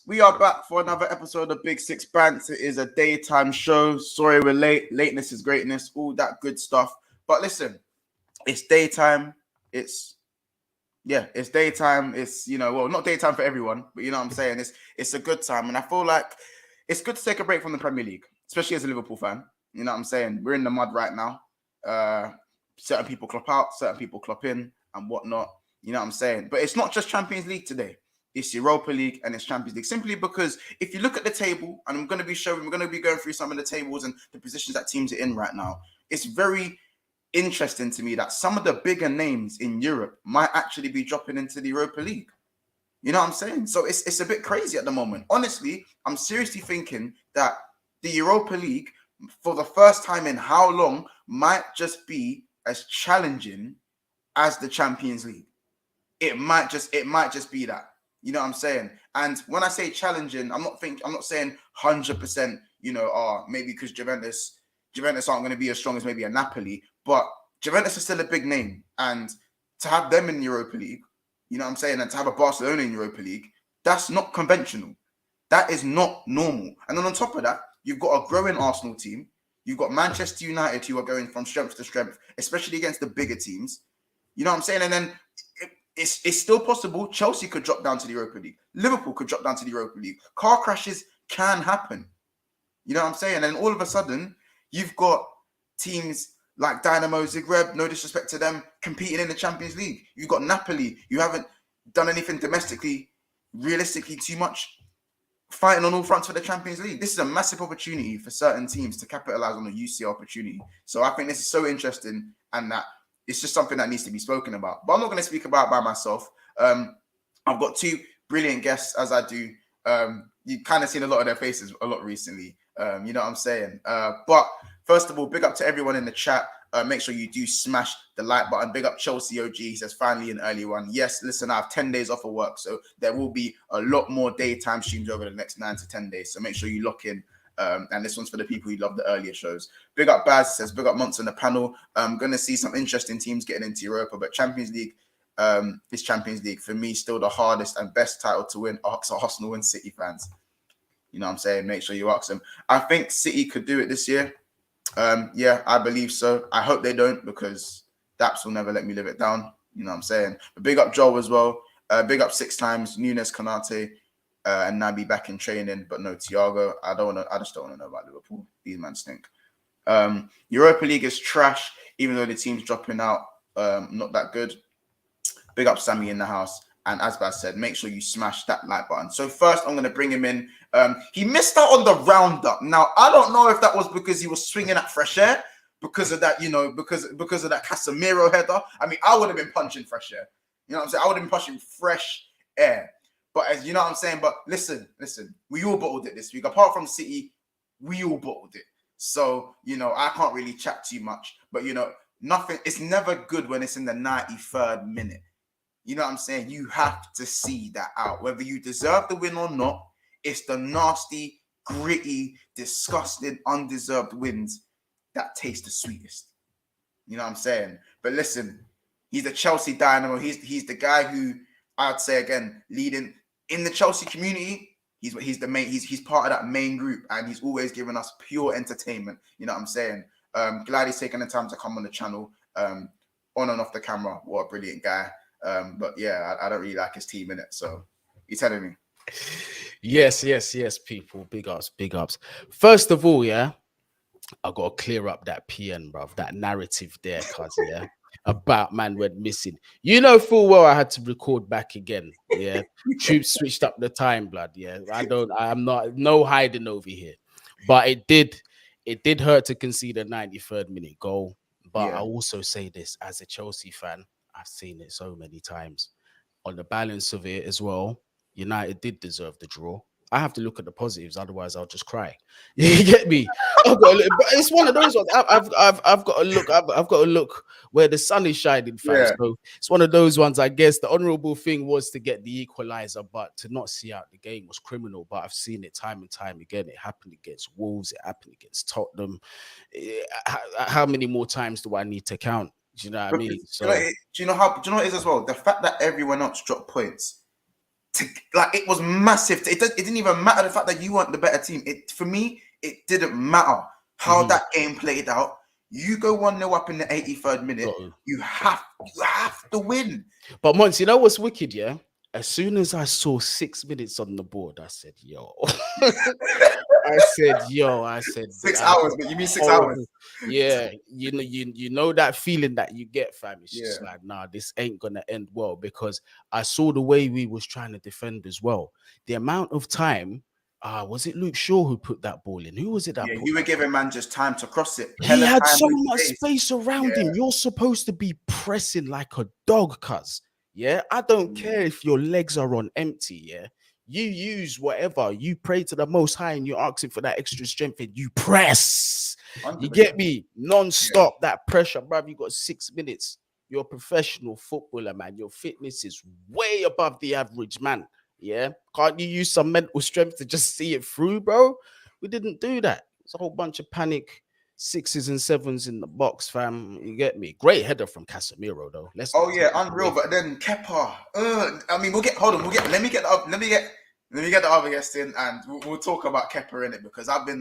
We are back for another episode of Big Six Bants. It is a daytime show. Sorry we're late. Lateness is greatness. All that good stuff. But listen, it's daytime. It's daytime. It's, not daytime for everyone, but you know what I'm saying? It's a good time. And I feel like it's good to take a break from the Premier League, especially as a Liverpool fan. You know what I'm saying? We're in the mud right now. Certain people clop out, certain people clop in and whatnot. You know what I'm saying? But it's not just Champions League today. It's Europa League and it's Champions League. Simply because if you look at the table, and we're going to be going through some of the tables and the positions that teams are in right now, it's very interesting to me that some of the bigger names in Europe might actually be dropping into the Europa League. You know what I'm saying? So it's a bit crazy at the moment. Honestly, I'm seriously thinking that the Europa League, for the first time in how long, might just be as challenging as the Champions League. It might just be that. You know what I'm saying? And when I say challenging, I'm not saying 100%, maybe because Juventus aren't going to be as strong as maybe a Napoli, but Juventus is still a big name. And to have them in the Europa League, you know what I'm saying, and to have a Barcelona in Europa League, that's not conventional. That is not normal. And then on top of that, you've got a growing Arsenal team. You've got Manchester United who are going from strength to strength, especially against the bigger teams. You know what I'm saying? And then it's still possible. Chelsea could drop down to the Europa League. Liverpool could drop down to the Europa League. Car crashes can happen. You know what I'm saying? And all of a sudden, you've got teams like Dynamo Zagreb, no disrespect to them, competing in the Champions League. You've got Napoli. You haven't done anything domestically, realistically too much, fighting on all fronts for the Champions League. This is a massive opportunity for certain teams to capitalize on the UCL opportunity. So I think this is so interesting, and that it's just something that needs to be spoken about. But I'm not going to speak about it by myself. I've got two brilliant guests, as I do. You've kind of seen a lot of their faces a lot recently. You know what I'm saying? But first of all, big up to everyone in the chat. Make sure you do smash the like button. Big up Chelsea OG. He says, finally an early one. Yes, listen, I have 10 days off of work, so there will be a lot more daytime streams over the next 9 to 10 days. So make sure you lock in. And this one's for the people who love the earlier shows. Big up Baz, says, big up Monts on the panel. I'm going to see some interesting teams getting into Europa, but Champions League is Champions League. For me, still the hardest and best title to win. Ask Arsenal and City fans. You know what I'm saying? Make sure you ask them. I think City could do it this year. Yeah, I believe so. I hope they don't, because Daps will never let me live it down. You know what I'm saying? But big up Joe as well. Big up 6 times. Nunez, Konate, and Naby back in training, but no Thiago. I just don't want to know about Liverpool. These men stink. Europa League is trash, even though the team's dropping out. Not that good. Big up Sammy in the house. And as Baz said, make sure you smash that like button. So first, I'm going to bring him in. He missed out on the roundup. Now, I don't know if that was because he was swinging at fresh air, because of that, because of that Casemiro header. I mean, I would have been punching fresh air. You know what I'm saying? I would have been punching fresh air. But as you know what I'm saying? But listen, we all bottled it this week. Apart from City, we all bottled it. So, I can't really chat too much. But, nothing. It's never good when it's in the 93rd minute. You know what I'm saying? You have to see that out. Whether you deserve the win or not, it's the nasty, gritty, disgusting, undeserved wins that taste the sweetest. You know what I'm saying? But listen, he's a Chelsea dynamo. He's the guy who, I'd say again, leading in the Chelsea community. He's the main. He's part of that main group, and he's always giving us pure entertainment. You know what I'm saying? Glad he's taking the time to come on the channel, on and off the camera. What a brilliant guy. But yeah, I don't really like his team in it. So you telling me? Yes, people. Big ups. First of all, yeah, I got to clear up that PN, bruv. That narrative there, cuz, yeah, about man went missing. You know full well I had to record back again. Yeah, Troops switched up the time, blood. Yeah, I'm not no hiding over here. But it did hurt to concede a 93rd minute goal. But I also say this as a Chelsea fan, I've seen it so many times. On the balance of it as well, United did deserve the draw. I have to look at the positives, otherwise I'll just cry. You get me? But it's one of those ones. I've got to look. I've got to look where the sun is shining, fam. Yeah. So it's one of those ones. I guess the honourable thing was to get the equaliser, but to not see out the game was criminal. But I've seen it time and time again. It happened against Wolves. It happened against Tottenham. How many more times do I need to count? Do you know what I mean? So do you know what it is as well? The fact that everyone else dropped points, Like it was massive. It didn't even matter the fact that you weren't the better team. For me, it didn't matter how that game played out. You go 1-0 up in the 83rd minute. You have to win. But Mons, you know what's wicked, yeah? As soon as I saw 6 minutes on the board, I said, yo. I said 6 hours, but you mean 6 horrible. hours? Yeah, you know that feeling that you get, fam. It's just like, nah, this ain't gonna end well, because I saw the way we was trying to defend as well. The amount of time, was it Luke Shaw who put that ball in? Who was it that put you were that giving man just time to cross it. He had so much space around him. You're supposed to be pressing like a dog, cuz. Yeah, I don't care if your legs are on empty. Yeah, you use whatever. You pray to the Most High and you're asking for that extra strength, and you press. 100%. You get me? Non-stop that pressure, bruv. You got 6 minutes. You're a professional footballer, man. Your fitness is way above the average man. Yeah, can't you use some mental strength to just see it through, bro? We didn't do that. It's a whole bunch of panic 6s and 7s in the box, fam. You get me? Great header from Casemiro, though. Unreal. But then Kepa. I mean, let me get the other guest in, and we'll talk about Kepa in it, because I've been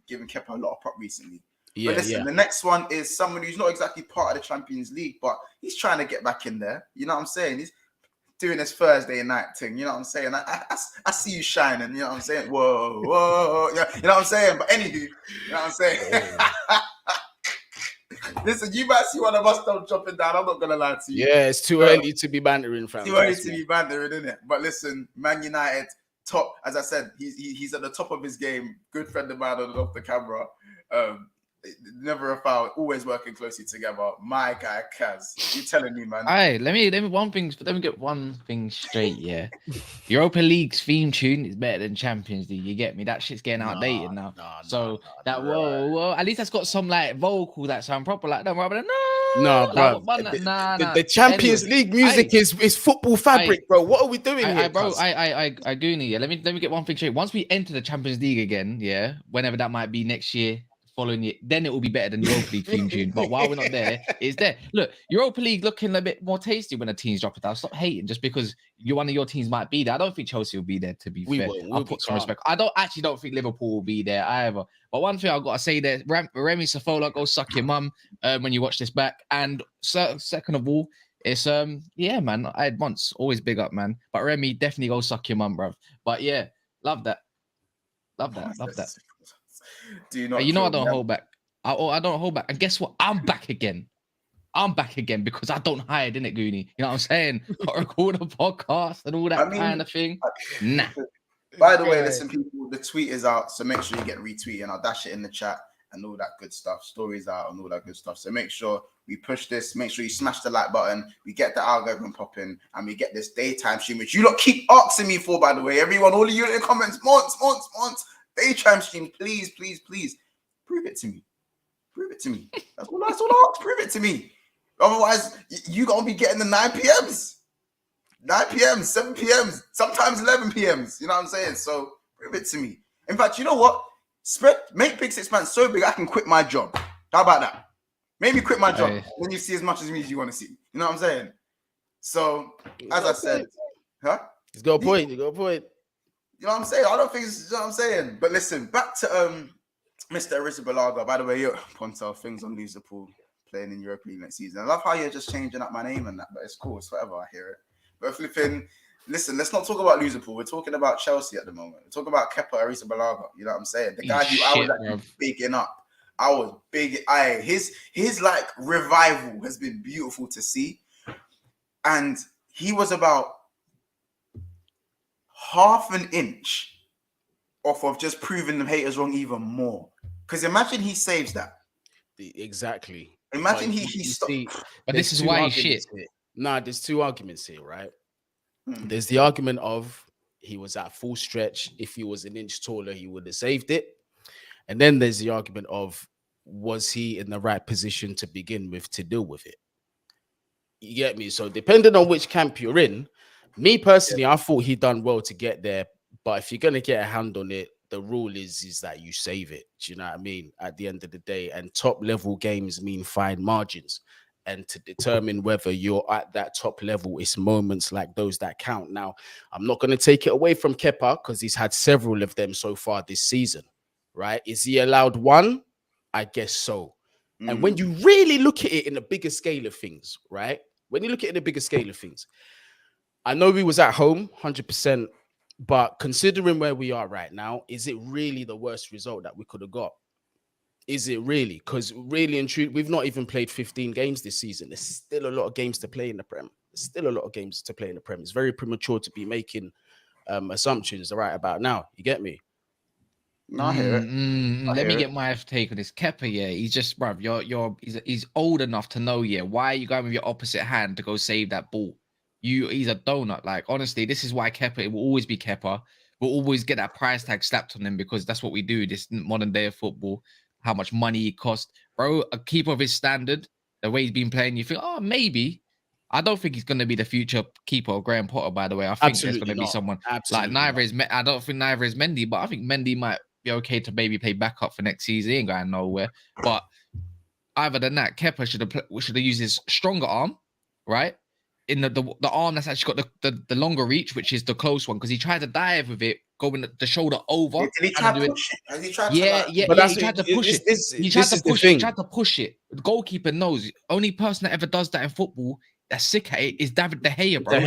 giving Kepa a lot of prop recently. But listen, the next one is someone who's not exactly part of the Champions League, but he's trying to get back in there. You know what I'm saying? He's doing this Thursday night thing, you know what I'm saying? I see you shining, you know what I'm saying? Whoa, you know what I'm saying? But anywho, you know what I'm saying? Listen, you might see one of us still jumping down. I'm not gonna lie to you. Yeah, it's too early to be bantering, fam. Too early to be bantering, isn't it? But listen, Man United top, as I said, he's at the top of his game. Good friend of mine on and off the camera. Never a foul, always working closely together. My guy Kaz, you telling me, man? Alright, let me get one thing straight. Yeah, Europa League's theme tune is better than Champions League. You get me? That shit's getting outdated now. At least that's got some like vocal that sound proper, like that, rather than the Champions League music is football fabric, bro. What are we doing here, bro? I Goonie. Yeah, let me get one thing straight. Once we enter the Champions League again, yeah, whenever that might be next year, following it, then it will be better than Europa League theme tune. But while we're not there, it's there. Look, Europa League looking a bit more tasty when the teams drop it down. Stop hating just because one of your teams might be there. I don't think Chelsea will be there, to be fair. I'll put some respect. I don't think Liverpool will be there either. But one thing I've got to say there, Remy Safola, go suck your mum when you watch this back. And second of all, it's yeah, man. I had once always big up, man. But Remy, definitely go suck your mum, bro. But yeah, love that. Love that. Do you not? I don't hold back. I don't hold back. And guess what? I'm back again. Because I don't hide, innit, Goonie? You know what I'm saying? Got to record a podcast and all that kind of thing. Nah. By the way, listen, people, the tweet is out, so make sure you get retweeted, and I'll dash it in the chat and all that good stuff. Stories out and all that good stuff. So make sure we push this. Make sure you smash the like button. We get the algorithm popping, and we get this daytime stream, which you lot keep asking me for, by the way. Everyone, all of you in the comments, months. Daytime stream, please. Prove it to me. That's all I ask. Prove it to me. Otherwise, you gonna be getting the 9 p.m.s. 9 p.m., 7 p.m., sometimes 11 p.m.s. You know what I'm saying? So prove it to me. In fact, you know what? Make Big Six Man so big I can quit my job. How about that? Maybe quit my job. Then you see as much of me as you want to see. You know what I'm saying? So, as I said, He's got a point. You know what I'm saying? I don't think it's, you know what I'm saying? But listen, back to Mr. Arrizabalaga. By the way, Pontel, things on Liverpool playing in Europa League next season. I love how you're just changing up my name and that, but it's cool. It's whatever, I hear it. But flipping, listen, let's not talk about Liverpool. We're talking about Chelsea at the moment. We're talking about Kepa Arrizabalaga. You know what I'm saying? The guy who I was actually bigging up. I was big. His like revival has been beautiful to see. And he was about half an inch off of just proving the haters wrong even more. Because imagine he saves that. Exactly. Imagine he stopped. But this is why he's shit. Nah, there's two arguments here, right? There's the argument of he was at full stretch. If he was an inch taller, he would have saved it. And then there's the argument of, was he in the right position to begin with to deal with it? You get me? So depending on which camp you're in, me personally, I thought he done well to get there. But if you're going to get a hand on it, the rule is that you save it. Do you know what I mean? At the end of the day, and top level games mean fine margins. And to determine whether you're at that top level, it's moments like those that count. Now, I'm not going to take it away from Kepa because he's had several of them so far this season, right? Is he allowed one? I guess so. And when you really look at it in a bigger scale of things, right? When you look at it in a bigger scale of things, I know we was at home, 100%, but considering where we are right now, is it really the worst result that we could have got? Is it really? Because really and truly, we've not even played 15 games this season. There's still a lot of games to play in the Prem. There's still a lot of games to play in the Prem. It's very premature to be making assumptions right about now. You get me? No, I hear it. Let me get my take on this. Kepa, yeah, he's just, bruv, he's old enough to know, yeah, why are you going with your opposite hand to go save that ball? He's a donut. Like, honestly, this is why Kepa, it will always be Kepa. We'll always get that price tag slapped on him because that's what we do, this modern day of football. How much money he cost, bro. A keeper of his standard, the way he's been playing, you think, oh, maybe. I don't think he's going to be the future keeper of Graham Potter. By the way, I think there's going to be someone like neither is. I don't think neither is Mendy, but I think Mendy might be okay to maybe play backup for next season. He ain't going nowhere. But other than that, Kepa should have used his stronger arm, right? In the arm that's actually got the longer reach, which is the close one, because he tried to dive with it, going the shoulder over. Did he try to push it? Has he tried to he tried to push it. He tried to push it. The goalkeeper knows. Only person that ever does that in football that's sick at it is David De Gea, bro.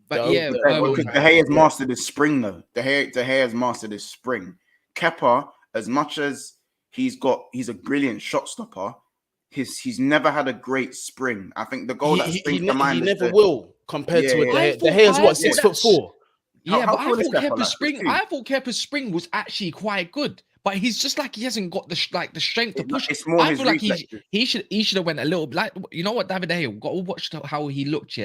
But because De Gea has mastered his spring though. De Gea has mastered his spring. Kepa, as much as he's a brilliant shot stopper, he's never had a great spring. I think the goal that springs to mind. He never will compared to a De Gea's what 6'4". Yeah, but I thought Kepa's spring was actually quite good. But he's just like he hasn't got the strength to push. It's more I feel like he should have went a little like, you know what, David De Gea, got to watch how he looked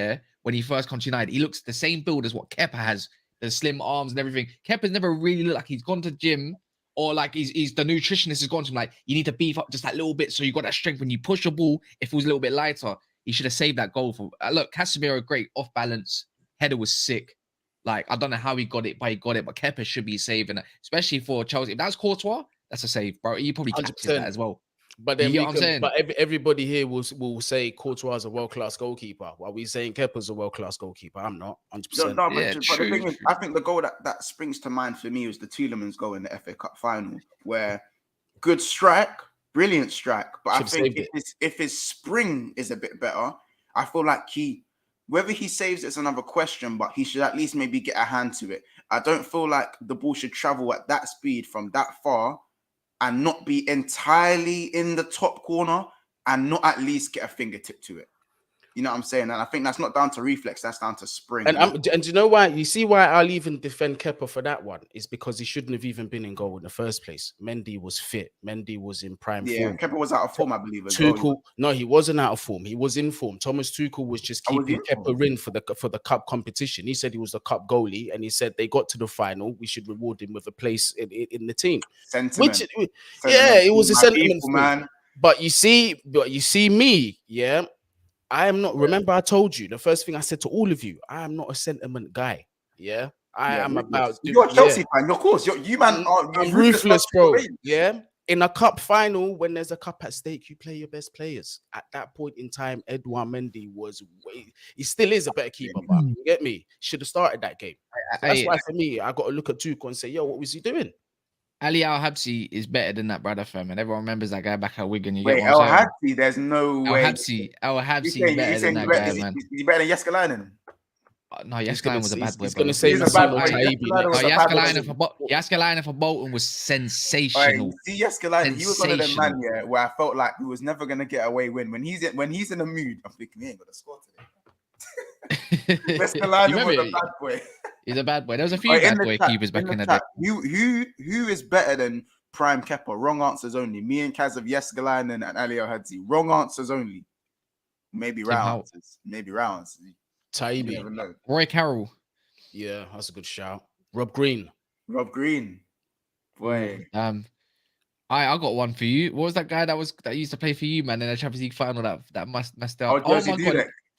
when he first comes to United. He looks the same build as what Kepa has, the slim arms and everything. Kepa's never really looked like he's gone to gym or like he's the nutritionist has gone to him like, you need to beef up just that little bit so you got that strength when you push a ball. If it was a little bit lighter, he should have saved that goal for. Look, Casemiro, great off balance, header was sick. Like, I don't know how he got it, but Kepa should be saving it, especially for Chelsea. If that's Courtois, that's a save, bro. You probably captured that as well. But then everybody here will say Courtois is a world-class goalkeeper. While we saying Kepa's a world-class goalkeeper, I'm not 100%. No, but the thing is, I think the goal that springs to mind for me was the Tielemans goal in the FA Cup final, where good strike, brilliant strike. But I think if his spring is a bit better, I feel like whether he saves it's another question, but he should at least maybe get a hand to it. I don't feel like the ball should travel at that speed from that far and not be entirely in the top corner and not at least get a fingertip to it. You know what I'm saying? And I think that's not down to reflex, that's down to spring. And do you know why? You see why I'll even defend Kepa for that one is because he shouldn't have even been in goal in the first place. Mendy was fit. Mendy was in prime form. Yeah, Kepa was out of form, I believe. No, he wasn't out of form. He was in form. Thomas Tuchel was just keeping Kepa in for the cup competition. He said he was the cup goalie, and he said they got to the final. We should reward him with a place in the team. Sentiment. It was a sentiment, man. But you see me, yeah. I am not. Remember, I told you the first thing I said to all of you. I am not a sentiment guy. Yeah, I am about. You're a Chelsea fan, of course. You man are ruthless, bro. Yeah, in a cup final, when there's a cup at stake, you play your best players. At that point in time, Edouard Mendy he still is a better keeper, but you get me. Should have started that game. So that's why for me, I got to look at Tuchel and say, "Yo, what was he doing?" Ali Al-Habsi is better than that brother, fam, and everyone remembers that guy back at Wigan. Wait, Al-Habsi, there's no way. Al-Habsi is better than that guy, man. Is he better than Jeskalainen? No, Jeskalainen was a bad boy. He's going to say Jeskalainen for Bolton was sensational. See, Jeskalainen, he was one of them man, where I felt like he was never going to get away win. When he's in a mood, I'm thinking he ain't going to score today. Jeskalainen was a bad boy. He's a bad boy. There was a few bad boy keepers back in the day. Who is better than Prime Kepa? Wrong answers only. Me and Kaz of Jeskalainen and Ali Al-Hadzi. Wrong answers only. Maybe rounds. Taibbi. Roy Carroll. Yeah, that's a good shout. Rob Green. Boy. I got one for you. What was that guy that used to play for you, man, in the Champions League final that messed up? Oh,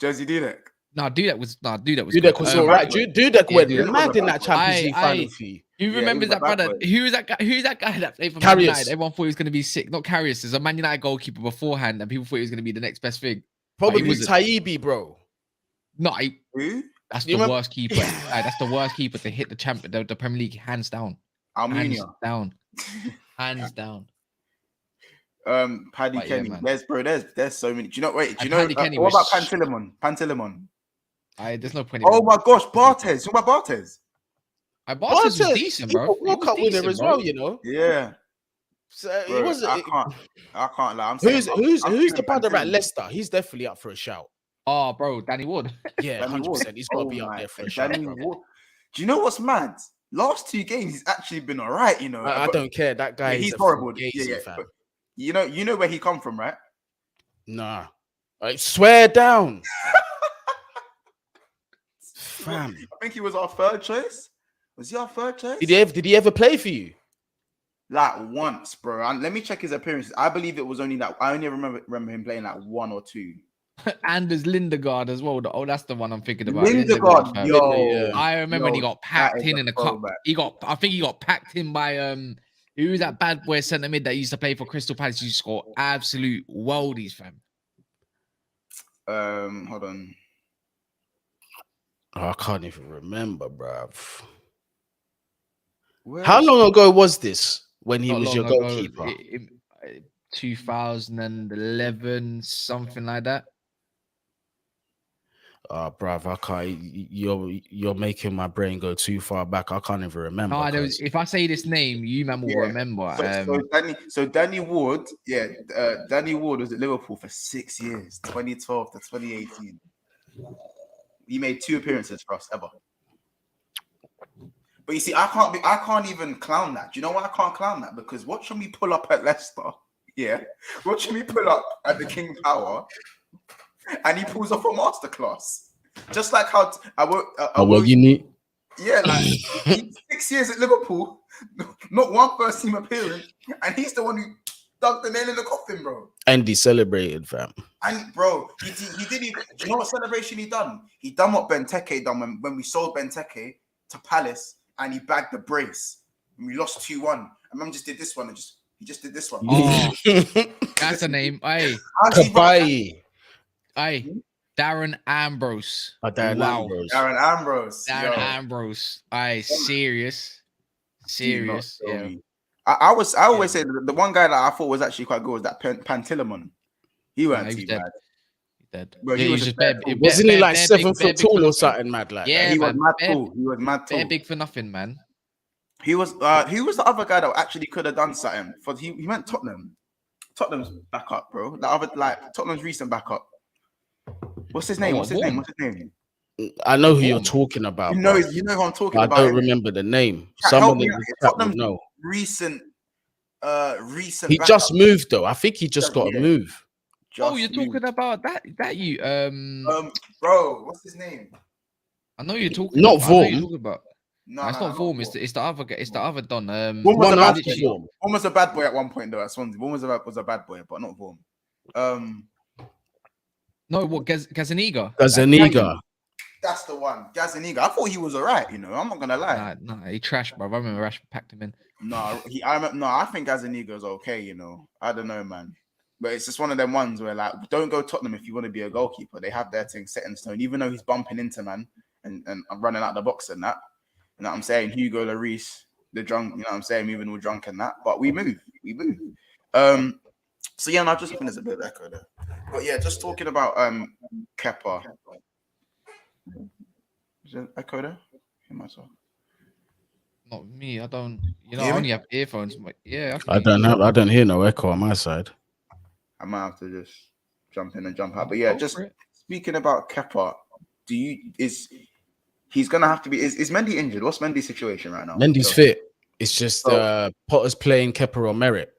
Jersey Dudek. Dudek was Dudek was good. all right. Dudek went Dudek mad in that Champions League final for you. Who remembers he was that, a bad brother? boy. Who's that guy? Who's that guy that played for Man Karius. United? Everyone thought he was going to be sick. Not Karius. There's a Man United goalkeeper beforehand, and people thought he was going to be the next best thing. Probably wasn't. Taibbi, bro. No, Who? that's You the remember- worst keeper. That's the worst keeper to hit the Premier League, hands down. Hands Almunia. down. Hands down. Paddy But yeah, Kenny. man. There's so many. Do you know? Wait. Do you And know? Paddy Kenny What was about Pantilimon? There's no point in Oh my gosh, Barthez. What about Barthez? Barthez was decent, bro. He was World Cup winner as well, you know. Yeah. So Bro, he wasn't. I can't lie. I'm saying, Who's I'm the saying brother at Pantilimon. Leicester? He's definitely up for a shout. Oh, bro, Danny Wood. Yeah, Danny 100%. Ward. He's got to be Oh up my- there for a shout. Danny Bro. Ward. Do you know what's mad? Last 2 games, he's actually been all right. You know, I But- don't care. That guy yeah, is he's a horrible. fugazi, Yeah. fam. But you know where he come from, right? Nah. I swear down. Fam. I think he was our 3rd choice. Was he our 3rd choice? Did he ever play for you? Like once, bro. And let me check his appearances. I believe it was only that. I only remember him playing like 1 or 2. And there's Lindegaard as well. Oh, that's the one I'm thinking about. Lindegaard, fam. yo. I remember when he got packed in the cup. throwback. I think he got packed in by who was that bad boy centre mid that used to play for Crystal Palace? He scored absolute worldies, fam. Hold on. Oh, I can't even remember, bruv. Where How is- long ago was this when he Not was your long ago, goalkeeper? 2011, something like that. Oh, bruv, I can't. You're making my brain go too far back. I can't even remember. No, cuz. if I say this name, you man will Yeah. remember. So Danny Ward, Danny Ward was at Liverpool for 6 years, 2012 to 2018. He made 2 appearances for us ever. But you see, I can't even clown that. Do you know why I can't clown that? Because watching me pull up at Leicester, watching me pull up at the King Power, and he pulls off a masterclass. Just like how You need. yeah, like he's 6 years at Liverpool, not one first team appearance, and he's the one who dug the nail in the coffin, bro. And he celebrated, fam. And bro, he did. Do you know what celebration he done? He done what Benteke done when we sold Benteke to Palace, and he bagged the brace. And we lost 2-1. And man just did this one, he just did this one. Oh, that's a name. Hey, Kabai. hey, Darren Ambrose. Darren Wow. Ambrose. Darren Ambrose. Darren Ambrose. Hey, serious. Yeah. I always say the one guy that I thought was actually quite good was that Pantilimon. He weren't too bad. Dead. Bro, Yeah, he he was was just just bad. Wasn't he like bare 7 big- bare foot big tall for or nothing. something mad like Yeah, that? He was man, mad bare- tall. He was mad They're tall. big for nothing, man. He was the other guy that actually could have done something. He went Tottenham. Tottenham's backup, bro. Tottenham's recent backup. What's his name? Oh, What's his name? I know who you're talking about. You know bro. who I'm talking I about. don't remember the name. Help Someone me in out. the chat would Tottenham's know. recent. He backup. just moved though. I think he just got a Yeah. move. Oh, you're Just talking moved. about that you Bro, what's his name? I know you're talking Not about. I know you're Vorm. talking about. No, No, it's not Vorm. It's the other guy. It's the other Don. Vorm was One a bad after boy. Vorm. Vorm was a bad boy at one point though. At Swansea, Vorm was a bad boy, but not Vorm. No, what Gazaniga? Gazaniga. That's the one. Gazaniga. I thought he was alright. You know, I'm not gonna lie. Nah, he trashed, bro. I remember Rashford packed him in. I think Gazaniga is okay. You know, I don't know, man. But it's just one of them ones where like, don't go Tottenham if you want to be a goalkeeper. They have their thing set in stone. Even though he's bumping into man and running out the box and that. You know what I'm saying? Hugo Lloris, the drunk. You know what I'm saying? Moving all drunk and that. But we move. So yeah, and I just think there's a bit of echo there. But yeah, just talking about Kepa. Is there echo there? Hear myself. Not me. I don't. You know, Hear I me? only have earphones. But yeah, I don't hear no echo on my side. I might have to just jump in and jump out. But yeah, Go just for it. speaking about Kepa, he's gonna have to be is Mendy injured? What's Mendy's situation right now? Mendy's fit. It's just So- Potter's playing Kepa on merit.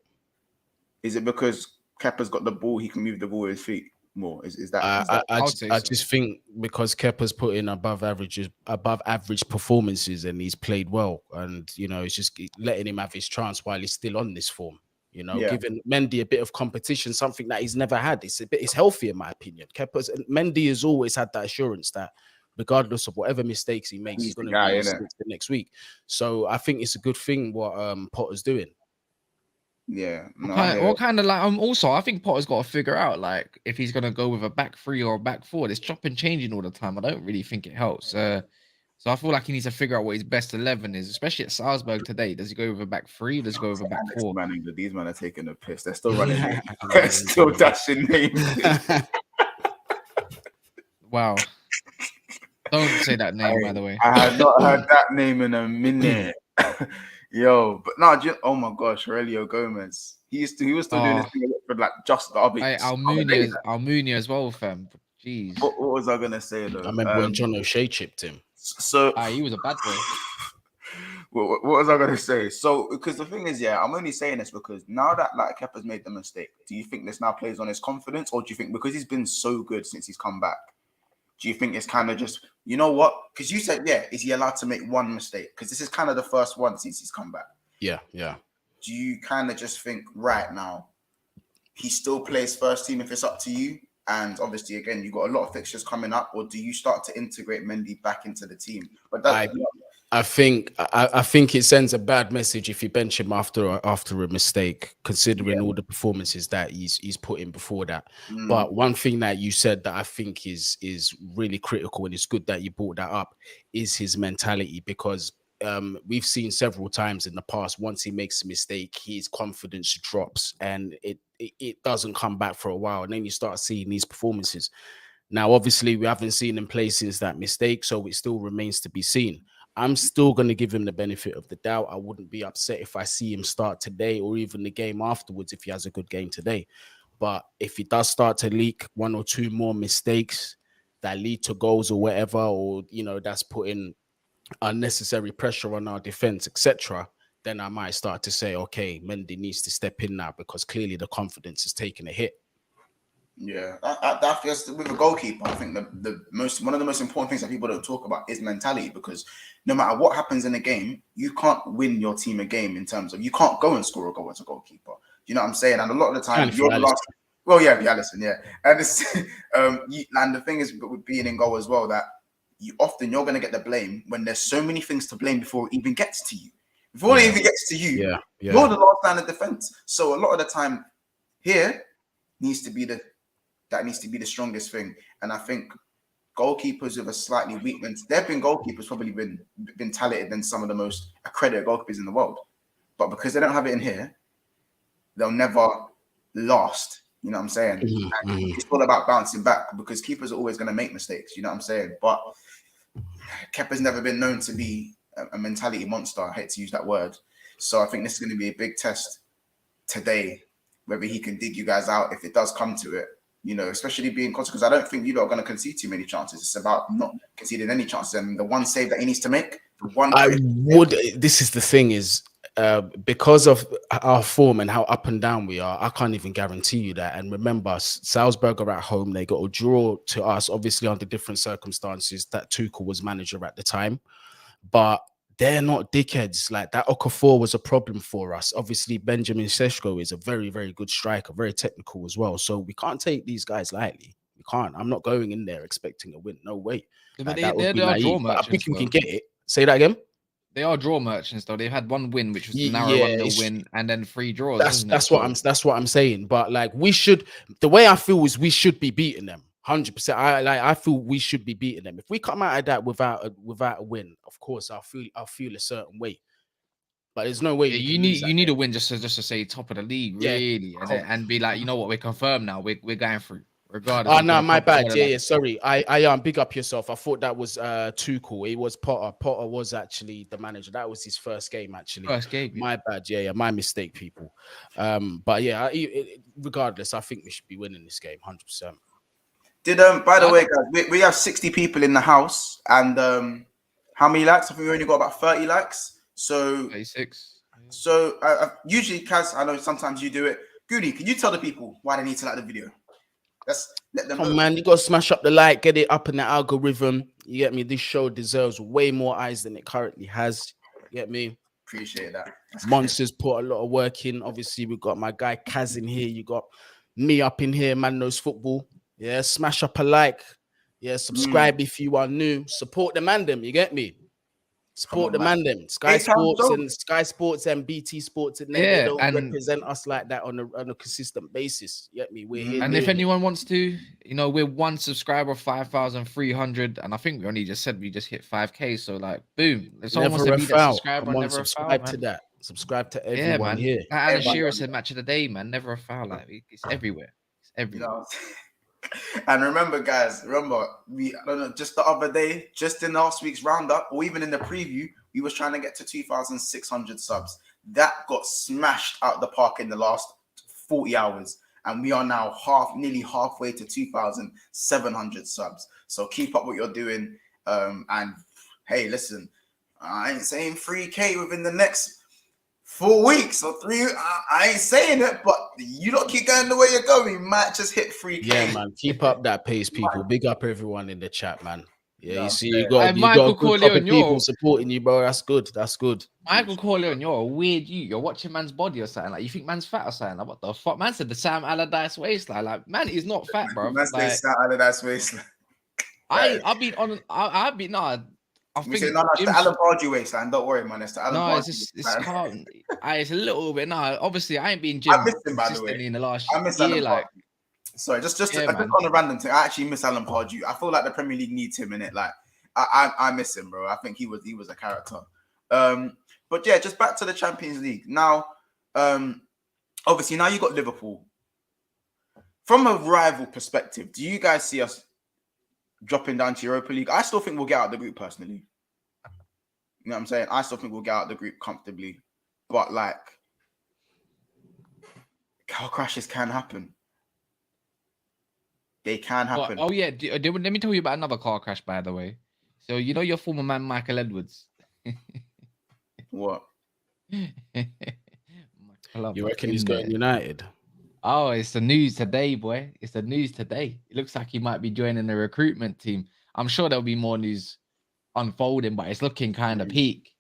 Is it because Kepa's got the ball, he can move the ball with his feet more? Is that I would say so. just think because Kepa's put in above average performances and he's played well, and you know it's just letting him have his chance while he's still on this form. You know, Yeah. giving Mendy a bit of competition, something that he's never had. It's healthy in my opinion. Mendy has always had that assurance that regardless of whatever mistakes he makes, he's going to be the next week. So I think it's a good thing what Potter's doing. Yeah. No, what kind of like also I think Potter's got to figure out like if he's gonna go with a back three or a back four. It's chopping changing all the time. I don't really think it helps. So I feel like he needs to figure out what his best 11 is, especially at Salzburg today. Does he go with a back three? Does he go with a back four? These men are taking a piss. They're still running names. They're still dashing names. Wow. Don't say that name, by the way. I had not heard that name in a minute. Yo, but no, oh my gosh, Aurelio Gomez. He was still doing this thing for like just the other. Almunia as well, fam. Jeez. What was I gonna say though? I remember when John O'Shea chipped him. So he was a bad boy. What was I gonna say? So because the thing is, I'm only saying this because now that like Kepa's made the mistake, do you think this now plays on his confidence, or do you think because he's been so good since he's come back, do you think it's kind of just, you know what? Because you said, is he allowed to make one mistake? Because this is kind of the first one since he's come back. Yeah. Do you kind of just think right now he still plays first team if it's up to you? And obviously, again, you've got a lot of fixtures coming up, or do you start to integrate Mendy back into the team? But I think it sends a bad message if you bench him after a mistake, considering all the performances that he's put in before that. But one thing that you said that I think is really critical, and it's good that you brought that up, is his mentality, because we've seen several times in the past, once he makes a mistake, his confidence drops and it doesn't come back for a while, and then you start seeing these performances. Now, obviously, we haven't seen him play since that mistake, so it still remains to be seen. I'm still going to give him the benefit of the doubt. I wouldn't be upset if I see him start today or even the game afterwards if he has a good game today. But if he does start to leak one or two more mistakes that lead to goals or whatever, or, you know, that's putting unnecessary pressure on our defense, etc., then I might start to say, okay, Mendy needs to step in now, because clearly the confidence is taking a hit. Yeah, that feels with a goalkeeper. I think one of the most important things that people don't talk about is mentality, because no matter what happens in a game, you can't win your team a game in terms of you can't go and score a goal as a goalkeeper. You know what I'm saying? And a lot of the time, you're the last. Well, yeah, Alisson, yeah. And it's, and the thing is with being in goal as well, that you're going to get the blame when there's so many things to blame before it even gets to you. Before it even gets to you, you're the last line of defense. So a lot of the time here needs to be the strongest thing. And I think goalkeepers with a slightly weak there have been goalkeepers probably been talented than some of the most accredited goalkeepers in the world. But because they don't have it in here, they'll never last. You know what I'm saying? It's all about bouncing back, because keepers are always going to make mistakes. You know what I'm saying? But Kepa's never been known to be a mentality monster. I hate to use that word. So I think this is going to be a big test today, whether he can dig you guys out if it does come to it. You know, especially being conscious, because I don't think you lot are going to concede too many chances. It's about not conceding any chances. And the one save that he needs to make, this is the thing is, because of our form and how up and down we are, I can't even guarantee you that. And remember, Salzburg are at home. They got a draw to us, obviously under different circumstances. That Tuchel was manager at the time, but they're not dickheads. Like that Okafor was a problem for us. Obviously, Benjamin Sesko is a very, very good striker, very technical as well. So we can't take these guys lightly. We can't. I'm not going in there expecting a win. No way. But they are draw merchants. I think we can get it. Say that again. They are draw merchants, though. They've had one win, which was the narrow 1-0 win, and then 3 draws. That's what I'm saying. But like the way I feel is we should be beating them. 100%. I feel we should be beating them. If we come out of that without a win, of course I'll feel a certain way. But there's no way you need a win just to say top of the league, really, and be like, you know what, we're confirmed now. We're going through regardless. Oh no, my bad. Yeah. Sorry, I big up yourself. I thought that was Tuchel. It was Potter. Potter was actually the manager. That was his first game, actually. My bad. Yeah. My mistake, people. But yeah, regardless, I think we should be winning this game, 100%. By the way, guys, we have 60 people in the house, and how many likes? I think we only got about 30 likes. So 36. So usually, Kaz, I know sometimes you do it. Goody, can you tell the people why they need to like the video? Let's let them know. Man, you gotta smash up the like, get it up in the algorithm. You get me? This show deserves way more eyes than it currently has. You get me? Appreciate that. Monsters put a lot of work in. Obviously, we got my guy Kaz in here. You got me up in here. Man knows football. Yeah, smash up a like. Yeah, subscribe if you are new. Support the mandem. You get me? Support the mandem. Sky Sports and BT Sports, and they don't represent us like that on a consistent basis. You get me? We're here. And if anyone wants to, we're 1 subscriber, 5,300, and I think we only just said we just hit 5K. So like, boom! If someone wants to be that subscriber, never subscribe to that. Subscribe to everyone here. Like Alan Shearer said, match of the day, man. Never a foul. Like it's everywhere. It's everywhere. And remember, guys, I don't know, just the other day, just in last week's roundup, or even in the preview, we was trying to get to 2,600 subs. That got smashed out the park in the last 40 hours. And we are now nearly halfway to 2,700 subs. So keep up what you're doing. And hey, listen, I ain't saying 3K within the next 4 weeks or 3. I ain't saying it, but you don't keep going the way you're going. You might just hit 3K. Yeah, man. Keep up that pace, people. Big up everyone in the chat, man. Yeah, you see, you got people supporting you, bro. That's good. That's good. Michael Corleone, you're a weird you're watching man's body or something. Like, you think man's fat or something? Like, what the fuck? Man said the Sam Allardyce waistline. Like, man, he's not fat, bro. Man said Sam Allardyce waistline. I think it's the Alan Pardew waistline. Don't worry, man. It's the Alan Pardew. It's calm. It's a little bit. Obviously, I ain't been gym consistently in the last year. Like, sorry, just on a random thing. I actually miss Alan Pardew. I feel like the Premier League needs him in it. Like, I miss him, bro. I think he was a character. But yeah, just back to the Champions League now. Obviously, now you got Liverpool. From a rival perspective, do you guys see us dropping down to Europa League? I still think we'll get out of the group personally. You know what I'm saying? I still think we'll get out of the group comfortably. But like, car crashes can happen. They can happen. Oh yeah, let me tell you about another car crash, by the way. So your former man Michael Edwards. What? You reckon he's going United? Oh, it's the news today, boy. It's the news today. It looks like he might be joining the recruitment team. I'm sure there'll be more news unfolding, but it's looking kind of peak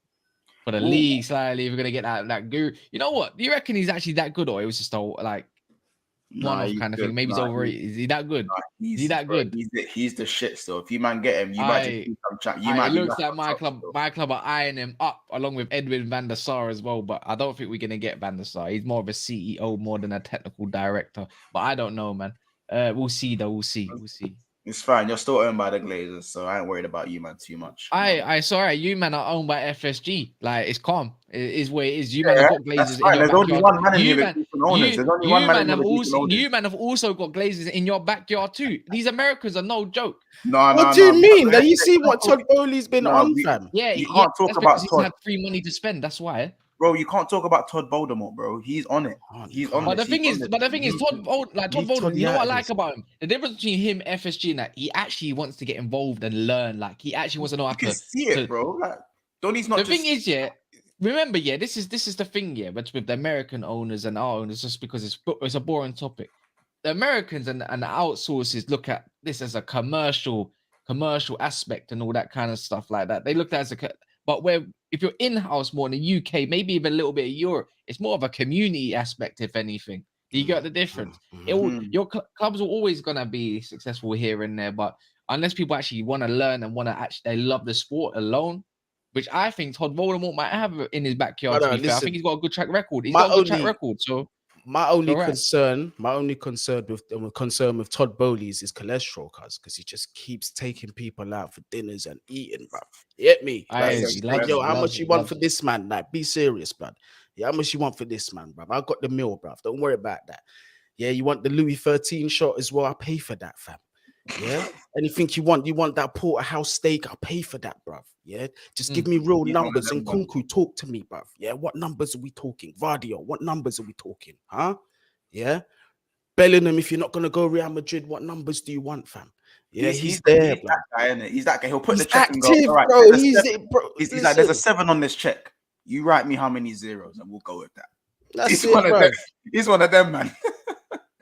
for the league slightly. We're going to get that guru. You know what? Do you reckon he's actually that good, or it was just one-off kind of thing? Maybe he's overrated. Is he that good? Is he that good? He's the shit still. If you man get him, you might just some chat. It looks like my club are eyeing him up along with Edwin van der Sar as well, but I don't think we're gonna get Van der Sar. He's more of a CEO more than a technical director. But I don't know, man. We'll see though. We'll see. It's fine. You're still owned by the Glazers, so I ain't worried about you, man, too much. I sorry, you man are owned by FSG. Like, it's calm. It is where it is. You man have got Glazers. There's only one man in here with decent owners. There's only one man in You man have also got Glazers in your backyard too. These Americans are no joke. What do you mean? That you see what Todd Bowley's been on, fam? Yeah, you can't talk about Todd. He's had free money to spend. That's why. Bro, you can't talk about Todd Voldemort, bro. He's on it. He's on it. But the thing is, Todd Voldemort, you know what I like about him? The difference between him, FSG, and that, he actually wants to get involved and learn. Like, he actually wants to know how to. You can see it, bro. Like, Donny's not. The thing is, remember, this is the thing, but with the American owners and our owners, just because it's a boring topic. The Americans and the outsourcers look at this as a commercial aspect and all that kind of stuff like that. They look at it as but if you're in-house more in the UK, maybe even a little bit of Europe, it's more of a community aspect, if anything. Do you get the difference? Your clubs are always going to be successful here and there, but unless people actually want to learn and they love the sport alone, which I think Todd Voldemort might have in his backyard. I think he's got a good track record. So my only concern with Todd Bowley's is cholesterol, because he just keeps taking people out for dinners and eating, bro. You get me? How much you want for this man? Like, be serious, bro. Yeah, how much you want for this man, bro? I got the meal, bro. Don't worry about that. Yeah, you want the Louis 13 shot as well? I'll pay for that, fam. Yeah, anything you want that porterhouse steak, I'll pay for that, bruv. Yeah, just give me real numbers. And Kunku, talk to me, bruv. Yeah, what numbers are we talking? Vardio, what numbers are we talking? Huh? Yeah, Bellingham, if you're not gonna go Real Madrid, what numbers do you want, fam? Yeah, he's there, he's that guy, isn't it? He's that guy. He'll put the check active, and go, all right, bro. He's like, there's a 7 on this check. You write me how many zeros, and we'll go with that. He's one of them, man.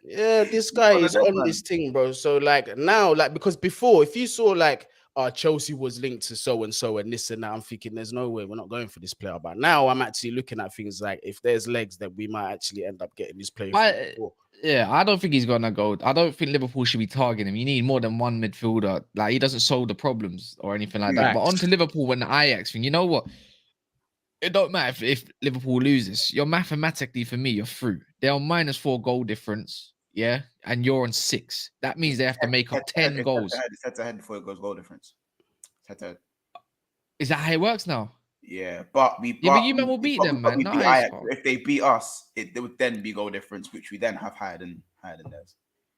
Yeah, this guy is on this thing, bro. So like now, because before, if you saw like Chelsea was linked to so and so and this and that. I'm thinking there's no way we're not going for this player. But now I'm actually looking at things like if there's legs, then we might actually end up getting this player. I don't think he's gonna go. I don't think Liverpool should be targeting him. You need more than one midfielder. Like he doesn't solve the problems or anything like that. But on to Liverpool when the Ajax thing. You know what? It don't matter if Liverpool loses. You're mathematically, for me, you're through. They're on -4 goal difference, yeah, and you're on 6. That means they have to make up 10 goals. It's head-to-head before it goes goal difference. Head-to-head. Is that how it works now? Yeah, but you man will beat them, man. If they beat us, it would then be goal difference, which we then have higher than theirs.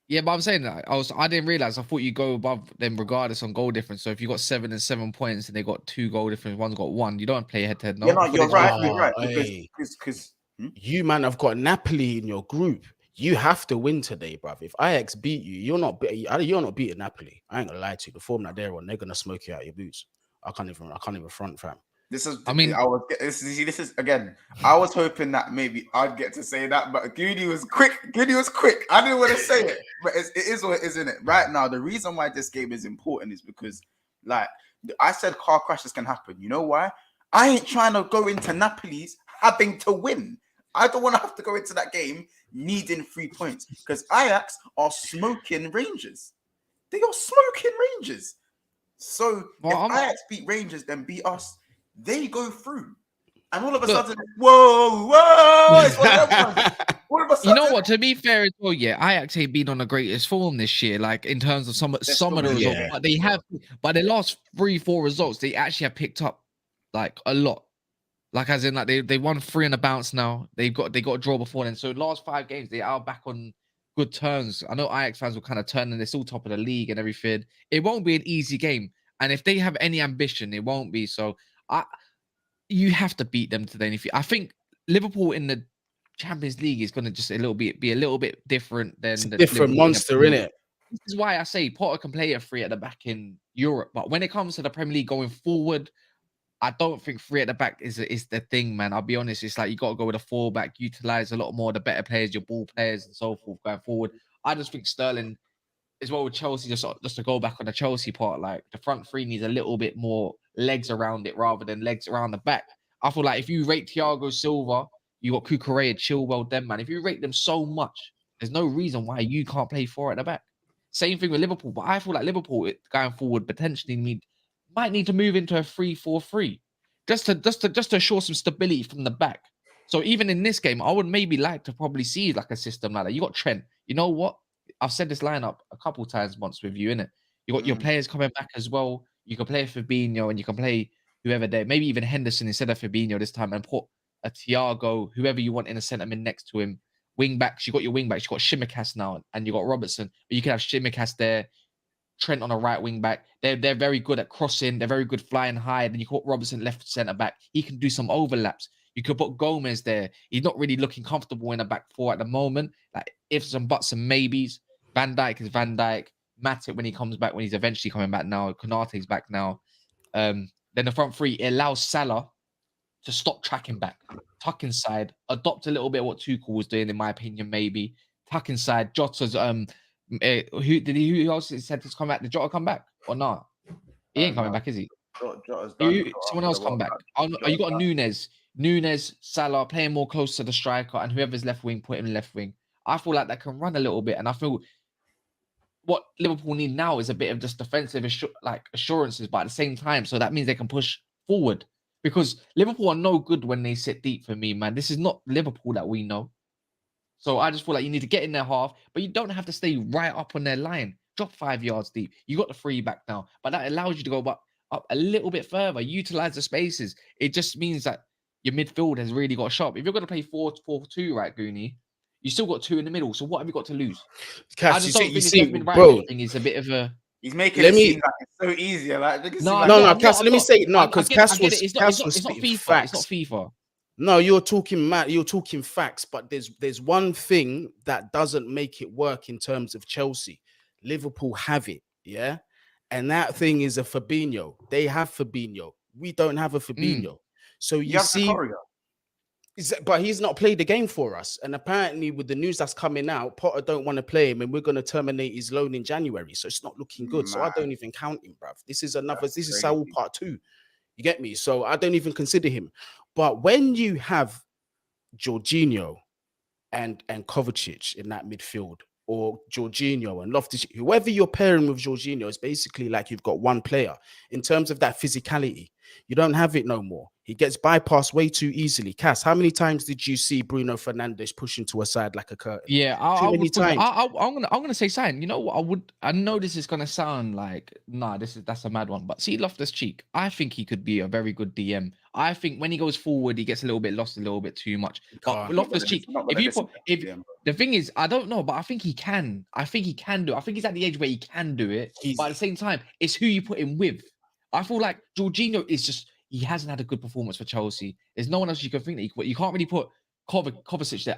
Yeah, but I'm saying that I didn't realize. I thought you go above them regardless on goal difference. So if you got 7 and 7 points and they got 2 goal difference, one's got 1, you don't play head to head. No, you're right. Because you man have got Napoli in your group. You have to win today, bruv. If Ajax beat you, you're not beating Napoli. I ain't gonna lie to you. The form that they're on, they're gonna smoke you out your boots. I can't even front, fam. This is again. I was hoping that maybe I'd get to say that, but Goody was quick. I didn't want to say it, but it is what it is, isn't it? Right now, the reason why this game is important is because, like I said, car crashes can happen. You know why? I ain't trying to go into Napoli's having to win. I don't want to have to go into that game needing 3 points because Ajax are smoking Rangers. They are smoking Rangers. So if Ajax beat Rangers, then beat us. They go through, and all of a sudden, whoa! It's one of them. All of a sudden, you know what? To be fair as well, yeah, Ajax ain't been on the greatest form this year, like in terms of some of the results. But their last 3-4 results, they actually have picked up like a lot. Like as in, like they won 3 on the bounce now. They got a draw before then. So last 5 games, they are back on good terms. I know Ajax fans will kind of turn, and they're still top of the league and everything. It won't be an easy game, and if they have any ambition, it won't be. So you have to beat them today. I think Liverpool in the Champions League is going to just be a little bit different than the different monster, innit? This is why I say Potter can play a 3 at the back in Europe, but when it comes to the Premier League going forward, I don't think 3 at the back is the thing, man. I'll be honest. It's like you got to go with a 4-back, utilize a lot more of the better players, your ball players, and so forth going forward. I just think Sterling, as well with Chelsea, just to go back on the Chelsea part, like the front 3 needs a little bit more legs around it rather than legs around the back. I feel like if you rate Thiago Silva, you got Cucurella, Chilwell, them, man. If you rate them so much, there's no reason why you can't play 4 at the back. Same thing with Liverpool, but I feel like Liverpool going forward potentially might need to move into a 3-4-3 just to assure some stability from the back. So even in this game, I would maybe like to probably see like a system like that. You got Trent. You know what? I've said this lineup a couple times once with you, innit? You got your players coming back as well. You can play Fabinho and you can play whoever there, maybe even Henderson instead of Fabinho this time, and put a Thiago, whoever you want in a centre mid next to him. Wing backs, you got your wing backs, you got Shimikas now, and you got Robertson. But you can have Shimikas there, Trent on a right wing back. They're very good at crossing. They're very good flying high. Then you put Robertson left centre back. He can do some overlaps. You could put Gomez there. He's not really looking comfortable in a back 4 at the moment. Like ifs and buts and maybes. Van Dijk is Van Dijk. Matip when he comes back, when he's eventually coming back now. Konate's back now. Then the front 3, it allows Salah to stop tracking back. Tuck inside. Adopt a little bit of what Tuchel was doing, in my opinion, maybe. Tuck inside. Jota's who else said to come back? Did Jota come back or not? He ain't coming back, is he? Someone else come back. You got Nunez, Salah playing more close to the striker, and whoever's left wing, put him left wing. I feel like that can run a little bit, and I feel what Liverpool need now is a bit of just defensive assurances, but at the same time, so that means they can push forward, because Liverpool are no good when they sit deep for me, man. This is not Liverpool that we know. So I just feel like you need to get in their half, but you don't have to stay right up on their line. Drop 5 yards deep. You got the 3 back now, but that allows you to go up a little bit further, utilize the spaces. It just means that your midfield has really got a shot. If you're going to play 4-4-2, right, Goonie, you still got 2 in the middle. So what have you got to lose? Cass, I just don't think this thing is a bit of a. He's making it seem like it's so easy. Like, Cass, let me say because Cass was it's not FIFA. facts. It's not FIFA. No, you're talking facts, but there's one thing that doesn't make it work in terms of Chelsea. Liverpool have it, yeah? And that thing is a Fabinho. They have Fabinho. We don't have a Fabinho. So you see, But he's not played the game for us. And apparently, with the news that's coming out, Potter don't want to play him, and we're going to terminate his loan in January. So it's not looking good. So I don't even count him, bruv. This is this is Saul part 2. You get me? So I don't even consider him. But when you have Jorginho and Kovacic in that midfield, or Jorginho and Loftus, whoever you're pairing with Jorginho, is basically like you've got one player in terms of that physicality. You don't have it no more. He gets bypassed way too easily. Cass, how many times did you see Bruno Fernandes pushing to a side like a curtain? Yeah, Too many times. I'm gonna say something. You know what? I know this is gonna sound like that's a mad one, but see Loftus-Cheek, I think he could be a very good DM. I think when he goes forward, he gets a little bit lost, a little bit too much. But Loftus-Cheek, the thing is, I don't know, but I think he can. I think he can do it. I think he's at the age where he can do it. But at the same time, it's who you put him with. I feel like Jorginho is just, he hasn't had a good performance for Chelsea. There's no one else you can think that you can't really put Kovacic there.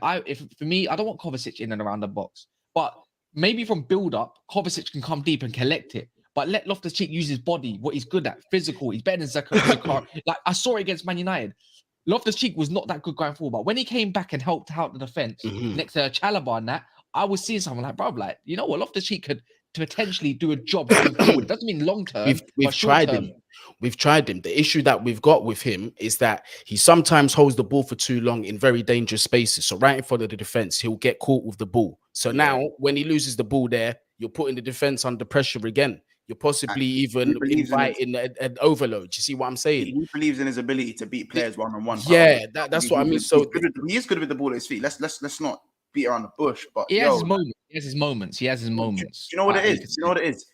For me, I don't want Kovacic in and around the box. But maybe from build-up, Kovacic can come deep and collect it. But let Loftus-Cheek use his body, what he's good at, physical. He's better than Zakar. Like, I saw it against Man United. Loftus-Cheek was not that good going forward. But when he came back and helped out the defense next to Chalobah and that, I was seeing something like, bro, like, you know what? Loftus-Cheek could potentially do a job going forward. It doesn't mean long term. We've tried him. We've tried him. The issue that we've got with him is that he sometimes holds the ball for too long in very dangerous spaces. So right in front of the defense, he'll get caught with the ball. So now when he loses the ball there, you're putting the defense under pressure again. You're possibly even inviting an overload. You see what I'm saying? He believes in his ability to beat players one-on-one. Yeah, that's what I mean. So he is good with the ball at his feet. Let's not beat around the bush. But he has his moments. He has his moments. You know what it is? You know what it is?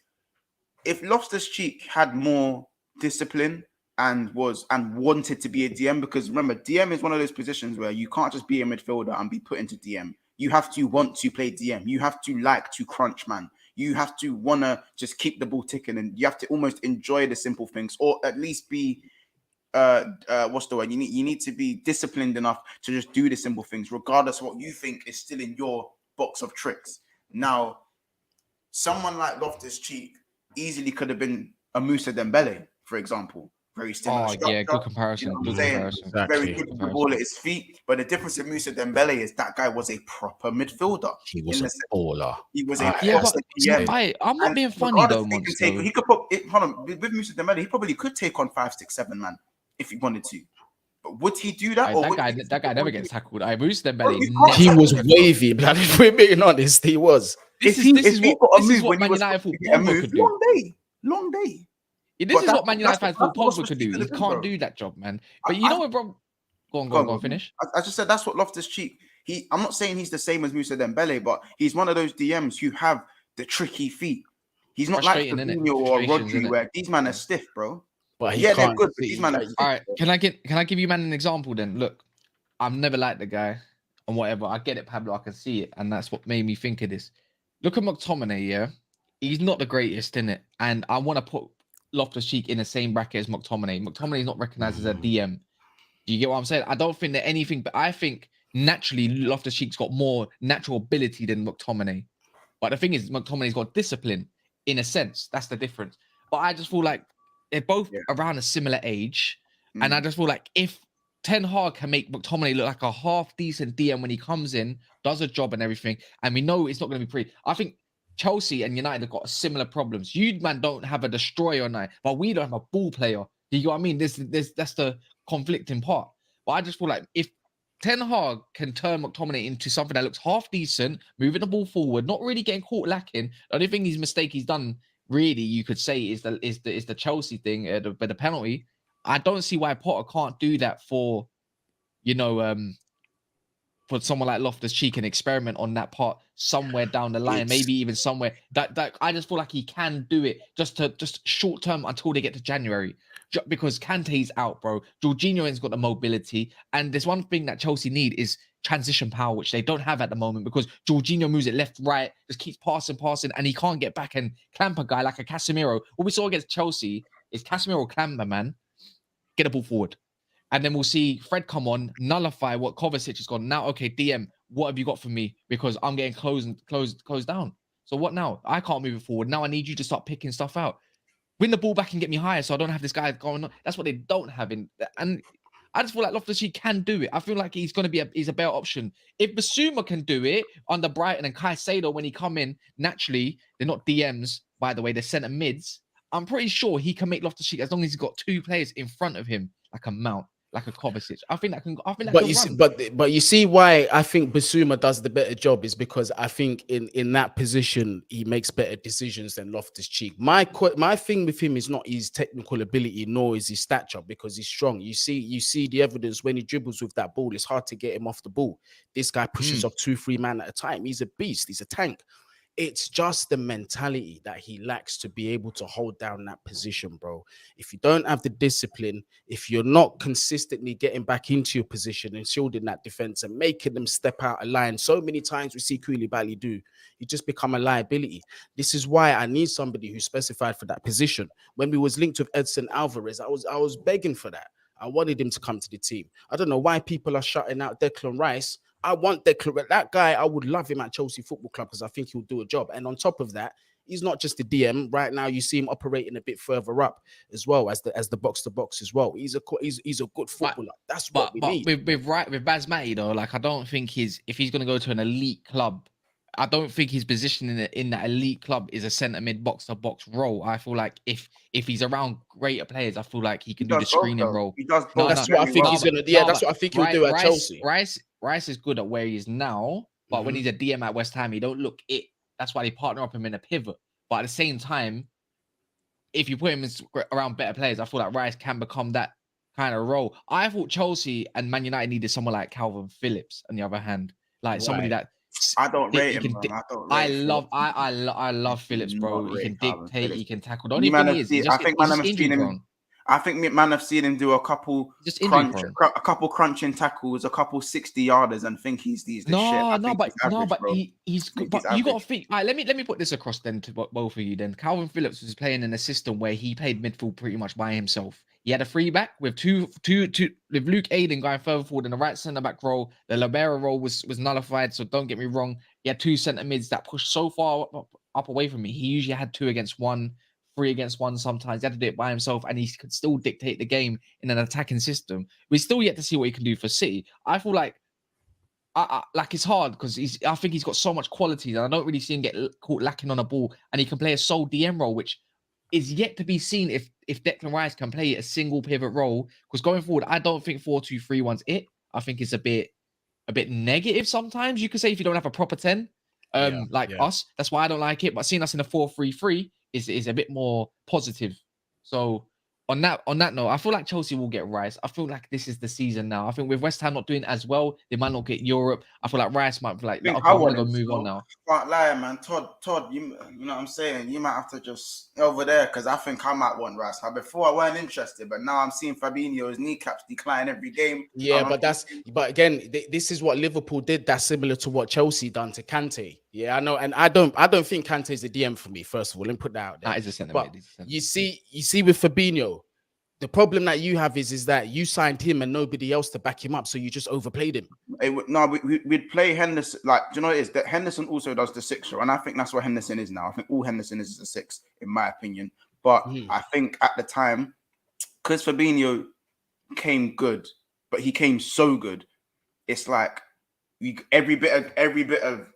If Loftus-Cheek had more discipline and wanted to be a DM, because remember, DM is one of those positions where you can't just be a midfielder and be put into DM. You have to want to play DM. You have to like to crunch, man. You have to want to just keep the ball ticking, and you have to almost enjoy the simple things, or at least be what's the word? You need to be disciplined enough to just do the simple things, regardless of what you think is still in your box of tricks. Now, someone like Loftus-Cheek easily could have been a Moussa Dembele, for example. Very similar. Yeah, good comparison. You know exactly. Very good with the ball at his feet. But the difference with Moussa Dembele is that guy was a proper midfielder. He was a baller. He was a I'm not being funny though, he could put it, hold on, with Moussa Dembele, he probably could take on 5, 6, 7 man if he wanted to. But would he do that? That guy never gets tackled. Moussa Dembele. He was wavy, but if we're being honest, he was. This is what Man United thought Pogba could do. Long day. This is what Man United fans thought Pogba could do. He can't do that job, man. But you know what, bro? Go on, finish. I just said that's what Loftus-Cheek. I'm not saying he's the same as Moussa Dembele, but he's one of those DMs who have the tricky feet. He's not like Fabinho or Rodri, where these men are stiff, bro. But they're good. But these men are stiff. All right, can I give you man an example then? Look, I've never liked the guy and whatever. I get it, Pablo. I can see it, and that's what made me think of this. Look at McTominay, yeah. He's not the greatest in it, and I want to put Loftus-Cheek in the same bracket as McTominay. McTominay is not recognized as a DM. Do you get what I'm saying? I don't think that anything, but I think naturally Loftus-Cheek's got more natural ability than McTominay. But the thing is, McTominay's got discipline in a sense. That's the difference. But I just feel like they're both around a similar age. And I just feel like if Ten Hag can make McTominay look like a half decent DM when he comes in, does a job and everything, and we know it's not going to be pretty. I think Chelsea and United have got similar problems. You, man, don't have a destroyer night, but we don't have a ball player. Do you get what I mean? That's the conflicting part. But I just feel like if Ten Hag can turn McTominay into something that looks half decent, moving the ball forward, not really getting caught lacking. The only thing he's done, really, you could say, is the Chelsea thing, the penalty. I don't see why Potter can't do that for, for someone like Loftus-Cheek and experiment on that part somewhere down the line, maybe even somewhere that I just feel like he can do it just short term until they get to January, because Kante's out, bro. Jorginho has got the mobility, and there's one thing that Chelsea need is transition power, which they don't have at the moment, because Jorginho moves it left, right, just keeps passing, and he can't get back and clamp a guy like a Casemiro. What we saw against Chelsea is Casemiro clamp, man, get the ball forward. And then we'll see Fred come on, nullify what Kovacic has gone. Now, okay, DM, what have you got for me? Because I'm getting closed down. So what now? I can't move it forward. Now I need you to start picking stuff out. Win the ball back and get me higher, so I don't have this guy going on. That's what they don't have in. And I just feel like Loftus-Cheek can do it. I feel like he's going to be he's a better option. If Basuma can do it under Brighton and Caicedo when he come in, naturally, they're not DMs, by the way, they're centre mids. I'm pretty sure he can make Loftus-Cheek as long as he's got 2 players in front of him, like a Mount, like a Kovacic. I think that can But you see, but you see why I think Basuma does the better job is because I think in that position he makes better decisions than Loftus-Cheek. My thing with him is not his technical ability nor is his stature, because he's strong. You see the evidence when he dribbles with that ball. It's hard to get him off the ball. This guy pushes off 2-3 man at a time. He's a beast. He's a tank. It's just the mentality that he lacks to be able to hold down that position, bro. If you don't have the discipline, if you're not consistently getting back into your position and shielding that defense and making them step out of line, so many times we see Koulibaly do, you just become a liability. This is why I need somebody who's specified for that position. When we was linked with Edson Alvarez, I was begging for that. I wanted him to come to the team. I don't know why people are shutting out Declan Rice. I want that guy. I would love him at Chelsea Football Club because I think he'll do a job. And on top of that, he's not just a DM. Right now, you see him operating a bit further up as well as the box to box as well. He's a good footballer. That's what we need. With Basmati though, like I don't think if he's going to go to an elite club, I don't think his position in that elite club is a centre mid box to box role. I feel like if he's around greater players, I feel like he can do the screening role. He does both. That's what I think he's gonna. Yeah, that's what I think he'll do at Chelsea. Rice is good at where he is now, but when he's a DM at West Ham, he don't look it. That's why they partner up him in a pivot. But at the same time, if you put him around better players, I feel like Rice can become that kind of role. I thought Chelsea and Man United needed someone like Calvin Phillips. On the other hand, like somebody that I don't rate him. I love Phillips, bro. He can dictate. He can tackle. The only thing is, I think man have seen him. I think man have seen him do a couple crunching tackles, a couple 60-yarders, and think he's these. But he's. But you got to think. All right, let me put this across then to both of you. Then Calvin Phillips was playing in a system where he played midfield pretty much by himself. He had a free back with two with Luke Aiden going further forward in the right centre back role. The libero role was nullified. So don't get me wrong. He had 2 centre mids that pushed so far up away from me. He usually had 2 against 1. 3 against 1 sometimes. He had to do it by himself, and he could still dictate the game in an attacking system. We're still yet to see what he can do for City. I feel like it's hard because I think he's got so much quality that I don't really see him get caught lacking on a ball, and he can play a sole DM role, which is yet to be seen if Declan Rice can play a single pivot role. Because going forward, I don't think 4-2-3-1's it. I think it's a bit negative sometimes. You could say if you don't have a proper 10, us. That's why I don't like it. But seeing us in a 4-3-3 is a bit more positive. So on that note, I feel like Chelsea will get Rice. I feel like this is the season now. I think with West Ham not doing as well, they might not get Europe. I feel like Rice might be like, I want to go move on now. Can't lie, man. Todd, you know what I'm saying? You might have to just over there because I think I might want Rice. Before I weren't interested, but now I'm seeing Fabinho's kneecaps decline every game. Yeah, but again, this is what Liverpool did. That's similar to what Chelsea done to Kante. Yeah, I know, and I don't think Kante is a DM for me. First of all, let me put that out there. That is a centre mid. You see with Fabinho, the problem that you have is that you signed him and nobody else to back him up, so you just overplayed him. We'd play Henderson. Like, do you know what it is? That Henderson also does the 6, and I think that's what Henderson is now. I think all Henderson is a 6, in my opinion. But I think at the time, because Fabinho came good, but he came so good, it's like every bit of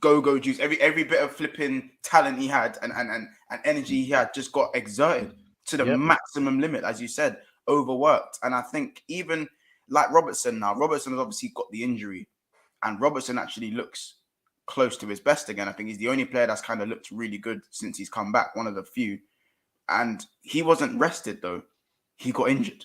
go juice, every bit of flipping talent he had and energy he had just got exerted to the maximum limit, as you said, overworked. And I think even like Robertson now, Robertson has obviously got the injury, and Robertson actually looks close to his best again. I think he's the only player that's kind of looked really good since he's come back, one of the few. And he wasn't rested though. He got injured.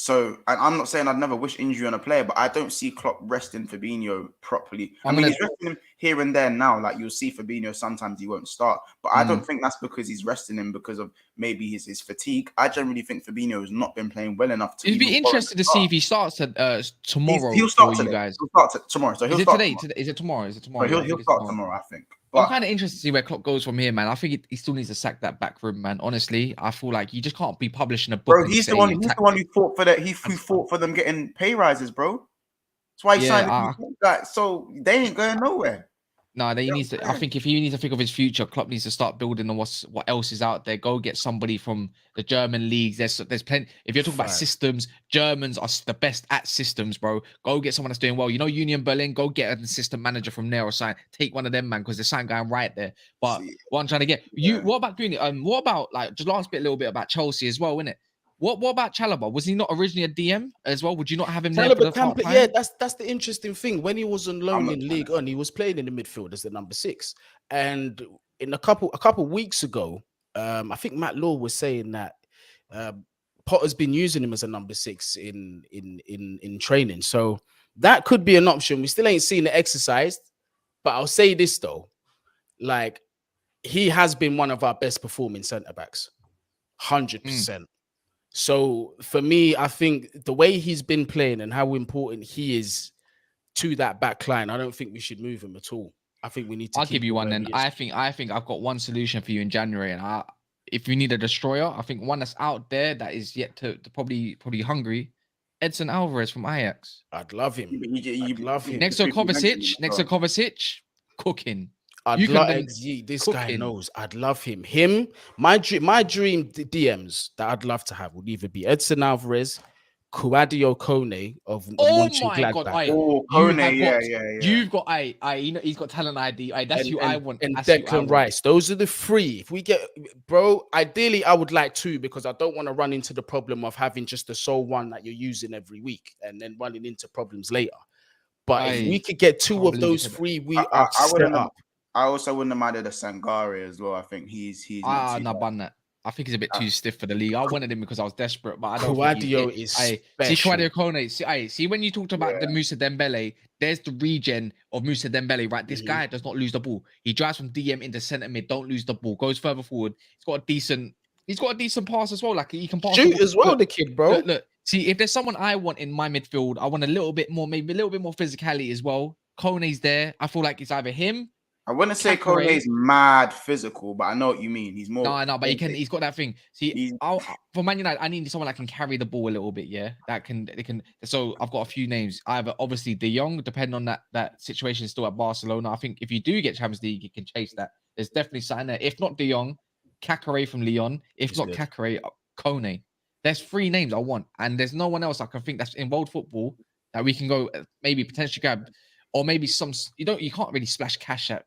So, and I'm not saying I'd never wish injury on a player, but I don't see Klopp resting Fabinho properly. He's resting him here and there now. Like, you'll see Fabinho, sometimes he won't start. But I don't think that's because he's resting him because of maybe his fatigue. I generally think Fabinho has not been playing well enough to. It'd be interesting to see if he starts tomorrow. He'll start today. You guys. He'll start tomorrow. So is it today? Is it tomorrow? So he'll start tomorrow, I think. But I'm kind of interested to see where Klopp goes from here, man. I think he still needs to sack that back room, man. Honestly, I feel like you just can't be publishing a book. Bro, he's the one who fought for that. He fought for them getting pay rises, bro. That's why he signed. So they ain't going nowhere. No, he needs to. I think if he needs to think of his future, Klopp needs to start building on what else is out there. Go get somebody from the German leagues. There's plenty. If you're talking about systems, Germans are the best at systems, bro. Go get someone that's doing well. You know, Union Berlin. Go get an assistant manager from there or something. Take one of them, man, because there's something going right there. But what I'm trying to get you. What about Greeny? What about like just last bit, a little bit about Chelsea as well, innit? What about Chalobah? Was he not originally a DM as well? Would you not have him there for the part time? Yeah, that's the interesting thing. When he was on loan in League One, he was playing in the midfield as the number 6. And in a couple weeks ago, I think Matt Law was saying that Potter's been using him as a number 6 in training. So that could be an option. We still ain't seen it exercised, but I'll say this though, like he has been one of our best performing centre backs, 100%. So for me, I think the way he's been playing and how important he is to that back line, I don't think we should move him at all. I think we need to. I'll give you one then. I think I've got one solution for you in January, and if you need a destroyer, I think one that's out there that is yet to probably hungry, Edson Alvarez from Ajax. I'd love him. I'd love him. Next to Kovacic, cooking. This guy knows. I'd love him. My dream DMs that I'd love to have would either be Edson Alvarez, Kouadio Kone of Mönchengladbach. Oh, Kone, yeah. You've got you know, he's got talent ID. That's who I want. And Declan Rice. Those are the 3. If we get, bro, ideally I would like 2 because I don't want to run into the problem of having just the sole one that you're using every week and then running into problems later. But if we could get 2 of those 3, we are set up. I also wouldn't have minded a Sangare as well. I think he's not banned that. I think he's a bit too stiff for the league. I wanted him because I was desperate, but I don't Kouadio is special. See Kouadio Kone. See when you talked about the Moussa Dembele, there's the regen of Moussa Dembele, right? This guy does not lose the ball. He drives from DM into centre mid, don't lose the ball, goes further forward. He's got a decent pass as well. Like he can pass shoot as well, the kid, bro. Look, see, if there's someone I want in my midfield, I want maybe a little bit more physicality as well. Kone's there. I feel like it's either him. I wouldn't say Kone's mad physical, but I know what you mean. He's more. No, but he's got that thing. See, for Man United, I need someone that can carry the ball a little bit. Yeah, they can. So I've got a few names. Either obviously De Jong, depending on that situation, is still at Barcelona. I think if you do get Champions League, you can chase that. There's definitely something there. If not De Jong, Kakare from Lyon. If not Kakare, Kone. There's 3 names I want, and there's no one else I can think that's in world football that we can go maybe potentially grab, or maybe you can't really splash cash at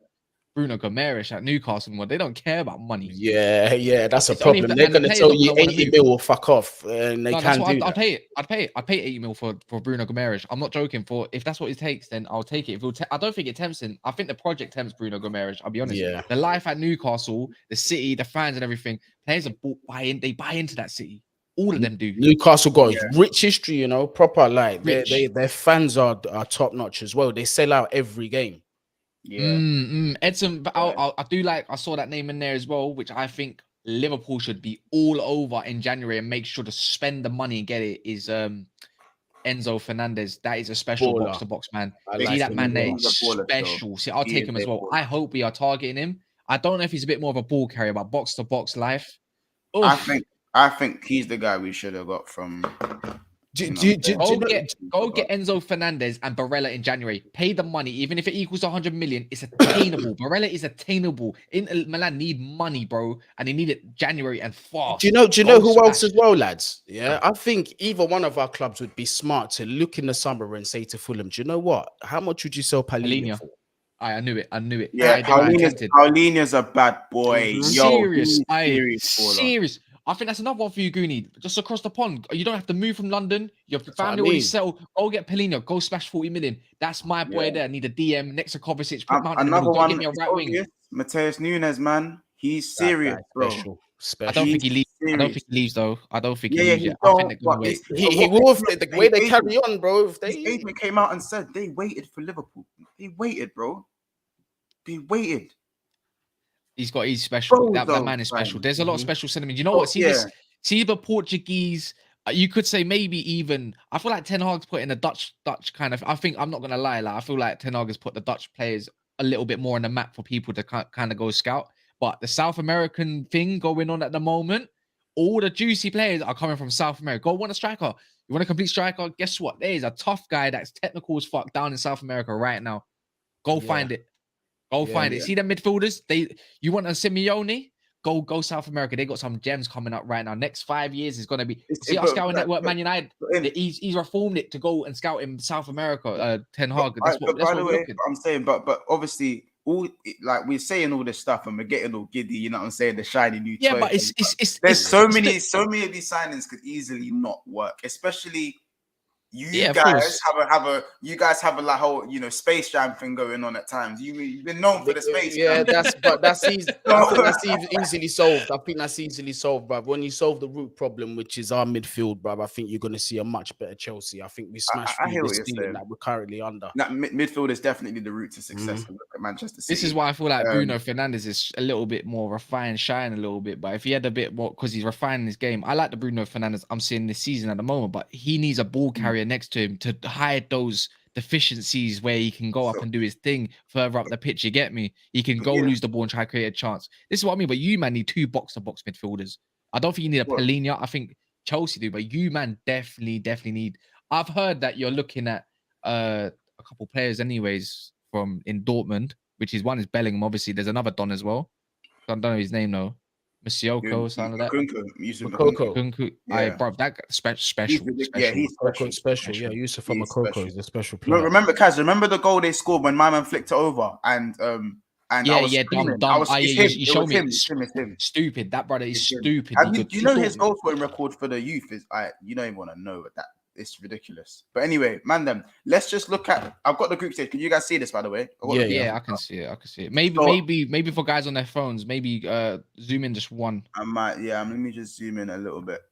Bruno Gomes at Newcastle. They don't care about money. Yeah, that's a problem. They're going to tell you 80 mil will fuck off, and they can't do that. I'd pay 80 mil for Bruno Gomes. I'm not joking. If that's what it takes, then I'll take it. I don't think it tempts him. I think the project tempts Bruno Gomes. I'll be honest. Yeah. The life at Newcastle, the city, the fans, and everything. Players buy in. They buy into that city. All of them do. Newcastle got rich history, proper. Like their fans are top notch as well. They sell out every game. Yeah, Edson, but I do like. I saw that name in there as well, which I think Liverpool should be all over in January and make sure to spend the money and get it. Is Enzo Fernandez? That is a special box to box man. See that man there, special. See, I'll take him as well. I hope we are targeting him. I don't know if he's a bit more of a ball carrier, but box to box life. I think he's the guy we should have got from. Go get Enzo Fernandez and Barella in January. Pay the money, even if it equals 100 million. It's attainable. Barella is attainable. Milan need money, bro, and they need it January and fast. Do you know who else as well, lads? Yeah, I think either one of our clubs would be smart to look in the summer and say to Fulham, "Do you know what? How much would you sell Palhinha for?" I knew it. Yeah, Palhinha's a bad boy. Mm-hmm. Serious. I think that's another one for you, Goonie. Just across the pond. You don't have to move from London. Your family already settled. Go get Palhinha. Go splash 40 million. That's my boy there. I need a DM next to Kovacic. Another one. Give me a right wing. Mateus Nunez, man. He's serious, bro. Special. I don't think he leaves. I don't think he leaves, though. I don't think he leaves yet. He will. The way they carry on, bro. His agent came out and said they waited for Liverpool. They waited, bro. They waited. He's special. That man is special. There's a lot of special sentiment. You know what? See the Portuguese. You could say maybe even. I feel like Ten Hag's put in a Dutch kind of. I'm not gonna lie. Like I feel like Ten Hag has put the Dutch players a little bit more on the map for people to kind of go scout. But the South American thing going on at the moment, all the juicy players are coming from South America. Go want a striker. You want a complete striker? Guess what? There is a tough guy that's technical as fuck down in South America right now. Go find it. Go Yeah, find it. yeah. See them midfielders? You want a Simeone? Go South America. They got some gems coming up right now. Next 5 years is gonna be. See our scouting network, Man United. He's reformed it to go and scout in South America. Ten Hag. That's what by the we're way, looking. I'm saying, but obviously, all like we're saying all this stuff and we're getting all giddy. You know what I'm saying? The shiny new Yeah, toy. but There's so many of these signings could easily not work, especially. You of guys course. have a like whole Space Jam thing going on at times. You've been known for the Space Yeah, Jam. that's easy. I think that's easily solved. I think that's easily solved, bruv. When you solve the root problem, which is our midfield, bruv, I think you're going to see a much better Chelsea. I think we smashed I through hear the what you're ceiling saying. that we're currently under. That midfield is definitely the route to success. Look at Manchester City. This is why I feel like Bruno Fernandes is a little bit more refined, shine a little bit. But if he had a bit more, because he's refining his game, I like the Bruno Fernandes I'm seeing this season at the moment. But he needs a ball carrier next to him to hide those deficiencies where he can go up and do his thing further up the pitch. You get me? He can go lose the ball and try to create a chance. This is what I mean. But you, man, need 2 box-to-box midfielders. I don't think you need a Palhinha. I think Chelsea do. But you, man, definitely need. I've heard that you're looking at a couple players anyways from in Dortmund, which is one is Bellingham. Obviously, there's another Don as well. I don't know his name though. Masioko or something like that. Kunku. Yeah. Bro, that special. Yeah, he's special. Yeah, Yusuf from Makoko is a special No, player. remember, Kaz, remember the goal they scored when my man flicked it over and I was screaming. Dumb. You showed me. It's him. Stupid. That brother is stupid. Do you know his goal scoring record for the youth is you don't even want to know that. It's ridiculous. But anyway, man, let's just look at. I've got the group stage. Can you guys see this, by the way? Yeah, I can see it. Maybe for guys on their phones, maybe zoom in just one. I might. Yeah, let me just zoom in a little bit.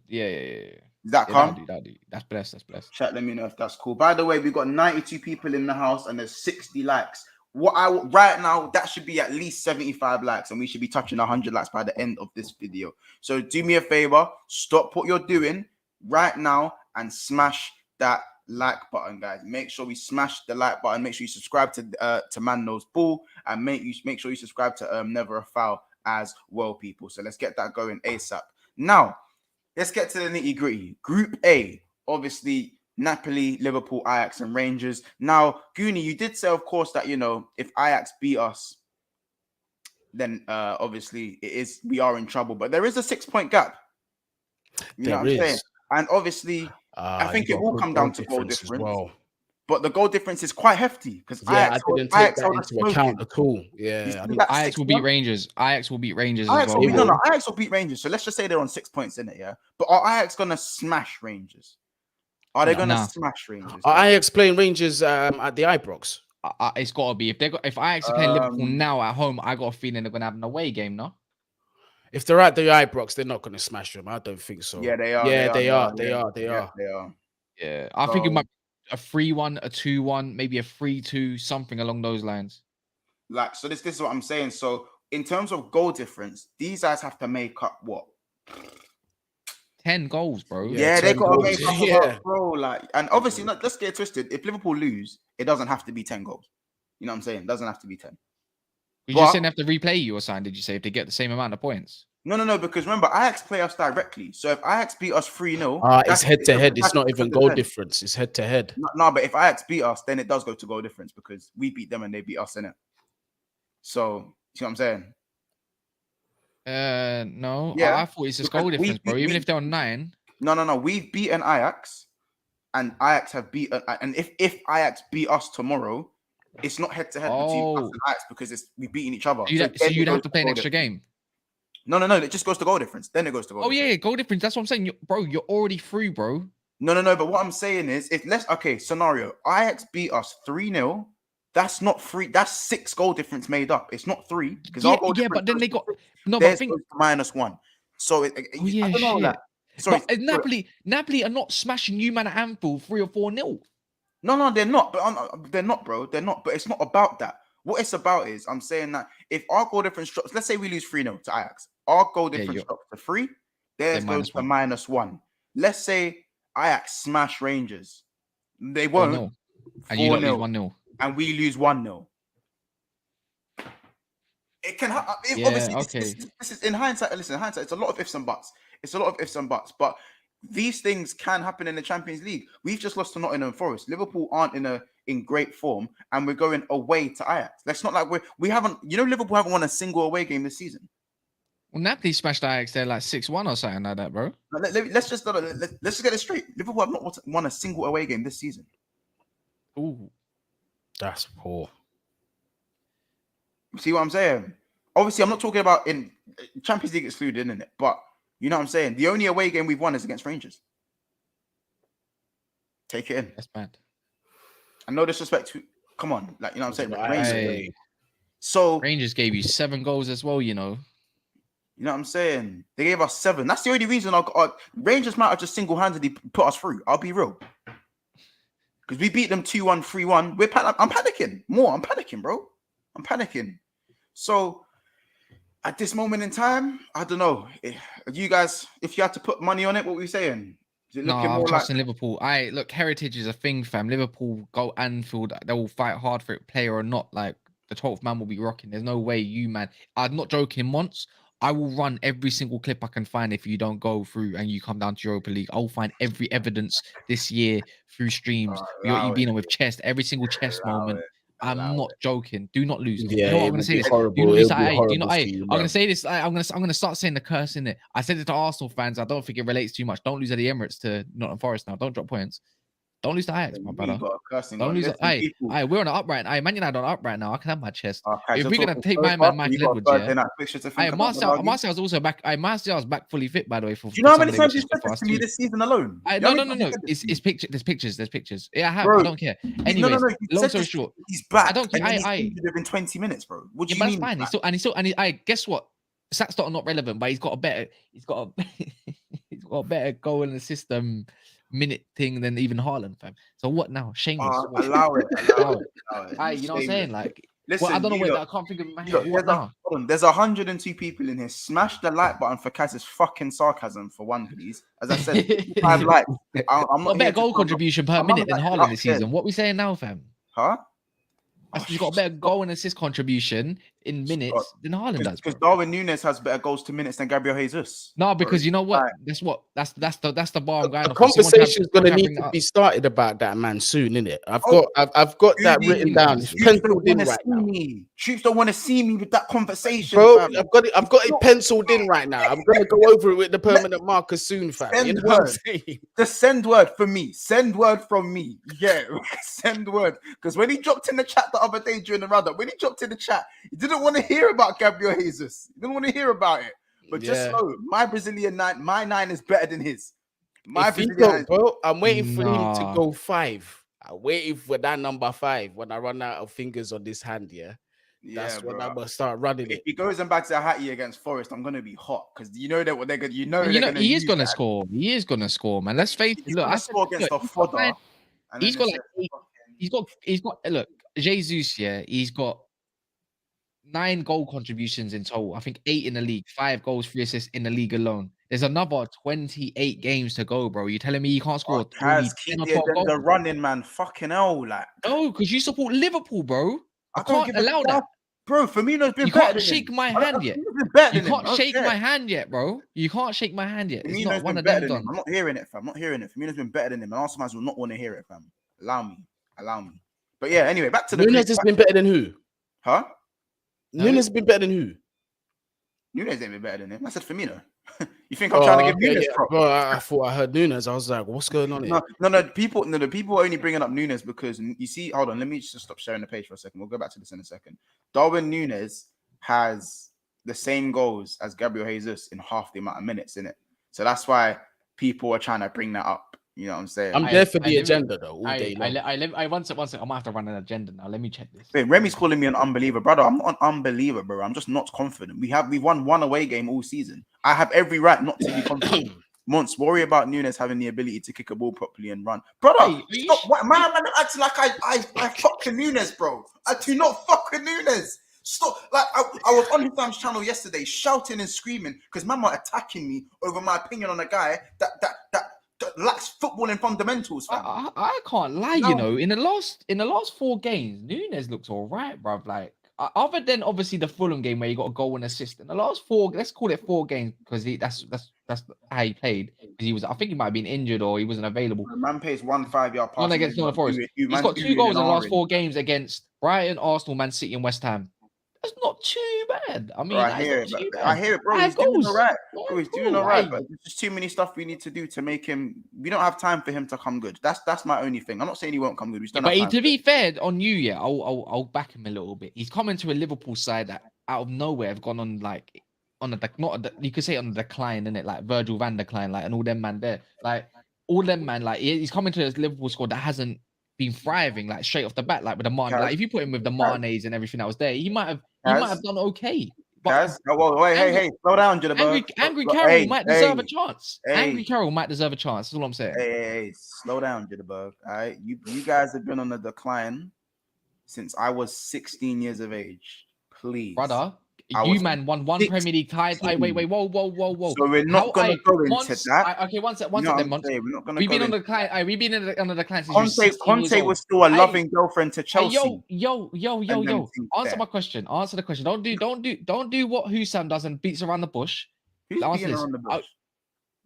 Yeah. Is that calm? That's blessed. Chat. Let me know if that's cool. By the way, we've got 92 people in the house and there's 60 likes. Right now, that should be at least 75 likes, and we should be touching 100 likes by the end of this video. So do me a favor, stop what you're doing right now and smash that like button, guys. Make sure we smash the like button. Make sure you subscribe to Man Knows Ball, and make sure you subscribe to Never a Foul as well, people. So let's get that going ASAP. Now, let's get to the nitty gritty. Group A, obviously Napoli, Liverpool, Ajax, and Rangers. Now, Goonie, you did say, of course, that if Ajax beat us, then obviously we are in trouble. But there is a 6-point gap. You know what I'm saying? And obviously, I think it will come down to goal difference. Well. But the goal difference is quite hefty because I didn't take that into account at all. Yeah, Ajax will beat Rangers. Ajax will beat Rangers Ajax as well. Ajax will beat Rangers. So let's just say they're on 6 points in it, yeah. But are Ajax gonna smash Rangers? Are they gonna smash Rangers? Are Ajax playing Rangers at the Ibrox? It's got to be. If Ajax are playing Liverpool now at home, I got a feeling they're gonna have an away game, no? If they're at the Ibrox, they're not going to smash them. I don't think so. Yeah, they are. Yeah, they are. Yeah, I think it might be a 3-1, a 2-1, maybe a 3-2, something along those lines. Like, so this is what I'm saying. So in terms of goal difference, these guys have to make up what? 10 goals, bro. Yeah, they got to make up, bro. Like, and obviously, let's get it twisted. If Liverpool lose, it doesn't have to be 10 goals. You know what I'm saying? It doesn't have to be 10. Did you say they have to replay you or something? Did you say if they get the same amount of points? No, because remember, Ajax play us directly. So if Ajax beat us 3-0... it's head-to-head. It's not even goal difference. It's head-to-head. No, but if Ajax beat us, then it does go to goal difference because we beat them and they beat us, innit? So, see what I'm saying? No. Yeah. I thought it's just goal difference, bro. Even if they're on 9. No. We've beaten Ajax and Ajax have beaten... And if Ajax beat us tomorrow... It's not head-to-head between us and Ajax because we're beating each other. So you'd have to play an extra game? No. It just goes to goal difference. Then it goes to goal difference. Yeah, goal difference. That's what I'm saying. You're already through, bro. No. But what I'm saying is, scenario. Ajax beat us 3-0. That's not 3. That's 6 goal difference made up. It's not 3. But then they got... No, but I think... -1. So, I don't know that. Sorry. But Napoli are not smashing you, man, at Anfield 3 or 4-0. No, they're not. But they're not, bro. They're not. But it's not about that. What it's about is, I'm saying that if our goal difference drops, let's say we lose 3-0 to Ajax, our goal difference drops to 3. Theirs goes to -1. Let's say Ajax smash Rangers. They won't. And you don't lose 1-0. And we lose 1-0. It can happen. Obviously, this is in hindsight. Listen, hindsight, it's a lot of ifs and buts. But these things can happen in the Champions League. We've just lost to Nottingham Forest. Liverpool aren't in a in great form, and we're going away to Ajax. Let's not like we haven't. Liverpool haven't won a single away game this season. Well, Napoli smashed Ajax there like 6-1 or something like that, bro. Let's just get it straight. Liverpool have not won a single away game this season. Ooh, That's poor. See what I'm saying? Obviously, I'm not talking about in Champions League excluded, isn't it? But you know what I'm saying? The only away game we've won is against Rangers. Take it in. that's bad. And no disrespect to, come on, like, you know what I'm saying? Rangers. Hey, So, Rangers gave you 7 goals as well, you know. you know what I'm saying? They gave us 7. That's the only reason Rangers might have just single-handedly put us through. I'll be real. Because we beat them 2-1, 3-1. I'm panicking. I'm panicking, bro. I'm panicking. So, at this moment in time, I don't know. You guys, if you had to put money on it, what were we saying? Is it No, looking I'm more trusting like... Liverpool. Look, heritage is a thing, fam. Liverpool go Anfield, they will fight hard for it, player or not. Like, the 12th man will be rocking. There's no way you, man. I'm not joking once. I will run every single clip I can find if you don't go through and you come down to Europa League. I'll find every evidence this year through streams. You've been on with chest, every single chest moment. I'm not joking. Do not lose. Yeah, You know what it I'm gonna would say be this. horrible. Do not It lose. would be Do horrible not. for I'm you, gonna say this. I'm gonna start saying the curse in it. I said it to Arsenal fans. I don't think it relates too much. Don't lose at the Emirates to Nottingham Forest now. Don't drop points. Don't lose to Ajax, my brother. Don't lose. Hey, we're on an up right now. Hey, Man United on an up right now. I can have my chest. If we're gonna take my man Michael Edwards, yeah. Hey, Martial's also back. Hey, Martial's back fully fit, by the way. Do you know how many times he's said this to me this season alone? No. It's pictures. There's pictures. Yeah, I have. Bro, I don't care. Anyways, long story short, he's back. I don't care. Within 20 minutes, bro. What do you but mean? That's fine. I guess what? Stats not relevant, but he's got a better goal in the system minute thing than even Haaland, fam. So what now? Shameless. Allow it. Hey, you know what I'm saying? Like, listen, I don't know what I can't think of my head. What now? There's 102 people in here. Smash the like button for Kaz's fucking sarcasm for one, please. As I said, 5 likes. I'm not a better goal contribution per minute than Haaland this season. What we saying now, fam? Huh? He's got a better goal and assist contribution in minutes than Haaland does. Because Darwin Nunez has better goals to minutes than Gabriel Jesus. No, because you know what? That's the bar I'm going. The conversation is going to need to be started about that man soon, innit? I've got that written down. It's penciled in right now. Troops don't want to see me with that conversation, bro. Fam. I've got it penciled in right now. I'm going to go over it with the permanent marker soon, fam. You know what I'm saying? Just send word for me. Send word from me. Yeah, send word. Because when he dropped in the chat the other day during the roundup, when he dropped in the chat, he didn't want to hear about Gabriel Jesus. He didn't want to hear about it. But just know, my Brazilian 9, my 9 is better than his. Bro, I'm waiting for him to go 5. I'm waiting for that number 5 when I run out of fingers on this hand, yeah? That's when I'm gonna start running it. If he goes and backs a hattie against Forest, I'm gonna be hot because you know that what they're gonna. He is gonna score. He is gonna score, man. Let's face it. Look, I score against the fodder. He's got. Look, Jesus. Yeah, he's got 9 goal contributions in total. I think 8 in the league, 5 goals, 3 assists in the league alone. There's another 28 games to go, bro. You telling me you can't score? Keep the running, man. Fucking hell, like. No, because you support Liverpool, bro. I can't allow that. Bro, Firmino's been better than him. You can't shake my hand yet. You can't shake my hand yet, bro. You can't shake my hand yet. It's not one of them done. I'm not hearing it, fam. I'm not hearing it. Firmino's been better than him. And Arsenal fans will not want to hear it, fam. Allow me. But yeah, anyway, back to the Nunez has been better than who? Huh? Nunez has been better than who? Nunez ain't been better than him. I said Firmino. You think I'm trying to give Nunez props? Bro, I thought I heard Nunez. I was like, what's going on here? No. The people are only bringing up Nunez because you see. Hold on, let me just stop sharing the page for a second. We'll go back to this in a second. Darwin Nunez has the same goals as Gabriel Jesus in half the amount of minutes in it. So that's why people are trying to bring that up. You know what I'm saying? I'm there for the agenda though. All day long. One second. I'm gonna have to run an agenda now. Let me check this. Wait, Remy's calling me an unbeliever, brother. I'm not an unbeliever, bro. I'm just not confident. We've won 1 away game all season. I have every right not to be confident. Months worry about Nunez having the ability to kick a ball properly and run, brother. Stop. Man, acting like I fuck with Nunez, bro. I do not fuck with Nunez. Stop. Like I was on his fam's channel yesterday, shouting and screaming because man were attacking me over my opinion on a guy that lacks footballing fundamentals. I can't lie, you know. In the last 4 games, Nunez looks all right, bruv. Like other than obviously the Fulham game where he got a goal and assist, in the last 4, let's call it 4 games because that's how he played. Because he was, I think he might have been injured or he wasn't available. The man pays 1 5-yard pass. One against Nottingham Forest. He's got 2 goals in the last 4 games against Brighton, Arsenal, Man City, and West Ham. That's not too bad. I mean, I hear it, bro. He's doing all right. Bro, he's doing all right, but there's just too many stuff we need to do to make him. We don't have time for him to come good. That's my only thing. I'm not saying he won't come good. We just don't have time. To be fair on you, yeah, I'll back him a little bit. He's coming to a Liverpool side that out of nowhere have gone on like you could say on the decline, innit? Like Virgil van der Klein, like and all them man there, like all them man, like he's coming to a Liverpool squad that hasn't been thriving like straight off the bat, like with the Mane. Like if you put him with the Manes and everything that was there, he might have done okay. But hey, slow down, Jitterbug. Angry Carroll might deserve a chance. Angry Carroll might deserve a chance. That's all I'm saying. Hey, slow down, Jitterbug. All right, you guys have been on the decline since I was 16 years of age. Please, brother. You man won 1 Premier League title. Wait, whoa. So we're not gonna go into that. Okay, one sec. Then, we've been on the decline. We've been on the decline since Conte was still a loving girlfriend to Chelsea. Yo. Answer my question. Answer the question. Don't do what Hussam does and beats around the bush. Who's around the bush?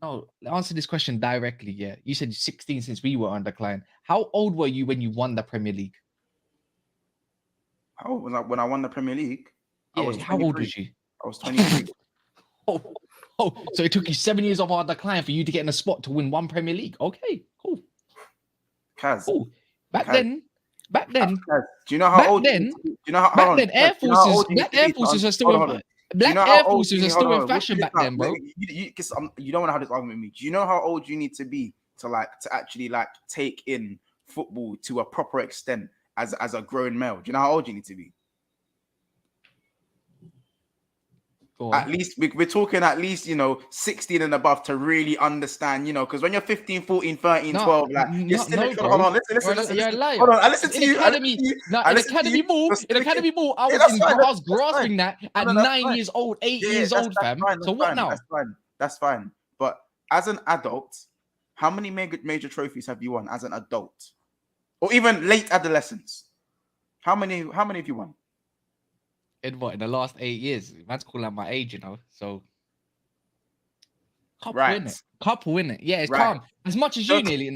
No, answer this question directly. Yeah, you said 16 since we were on decline. How old were you when you won the Premier League? How old was I when I won the Premier League? Yeah, how old was you? I was 23. So it took you 7 years of our decline for you to get in a spot to win 1 Premier League. Okay, cool. Kaz. Cool. Back then. Kaz, do you know how old? Do you know how? Back then, Air Forces are still in. Black Air Forces are still in fashion back then, bro. You don't want to have this argument with me. Do you know how old you need to be to actually take in football to a proper extent as a grown male? Do you know how old you need to be? At least we're talking at least 16 and above to really understand, because when you're 15, 14, 13, 12, you're still hold on, listen. You're lying. Hold on, I listen to you. In Academy Ball, I was grasping that at 9 years old, 8 years old, fam. So what now? That's fine. But as an adult, how many major trophies have you won as an adult? Or even late adolescence? How many have you won? In the last 8 years? Man's calling out my age, So couple in it. Yeah, it's calm. As much as you, nearly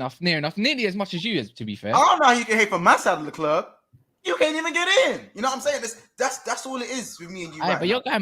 as much as you, to be fair. I don't know how you can hate for my side of the club. You can't even get in. You know what I'm saying? That's all it is with me and you. But your guy,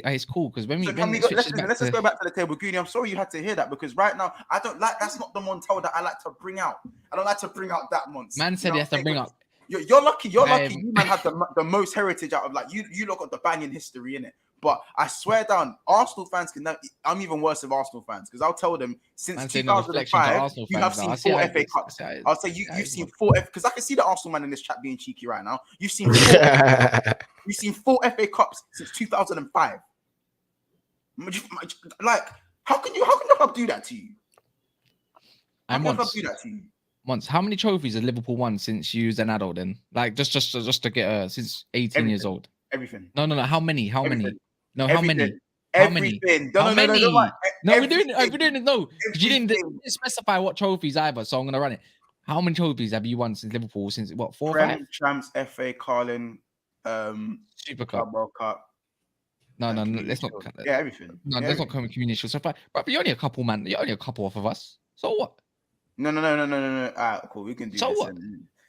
it's cool because when let's just go back to the table, Goody. I'm sorry you had to hear that because right now I don't like. That's not the Montel that I like to bring out. I don't like to bring out that Montel. Man said he has to bring up. You're lucky. You man have the most heritage out of you lot got the banging history in it. But I swear down, Arsenal fans can never. I'm even worse with Arsenal fans because I'll tell them since 2005 you have seen 4 FA Cups. I'll say you've seen 4 because I can see the Arsenal man in this chat being cheeky right now. You've seen 4 FA Cups since 2005. How can your club do that to you? How can your club do that to you? Once, how many trophies has Liverpool won since you was an adult? Then, just to get since 18 years old. Everything. No. How many? Everything. No, how many? Everything. No, we're doing it. No, because you didn't specify what trophies either. So I'm gonna run it. How many trophies have you won since Liverpool? Since what? 4 or 5? Champs, FA, Carling, Super Cup, World Cup. No. Let's not. Yeah, everything. No, let's not come community. So, but you're only a couple, man. You're only a couple off of us. So what? No. All right, cool. We can do so this. What?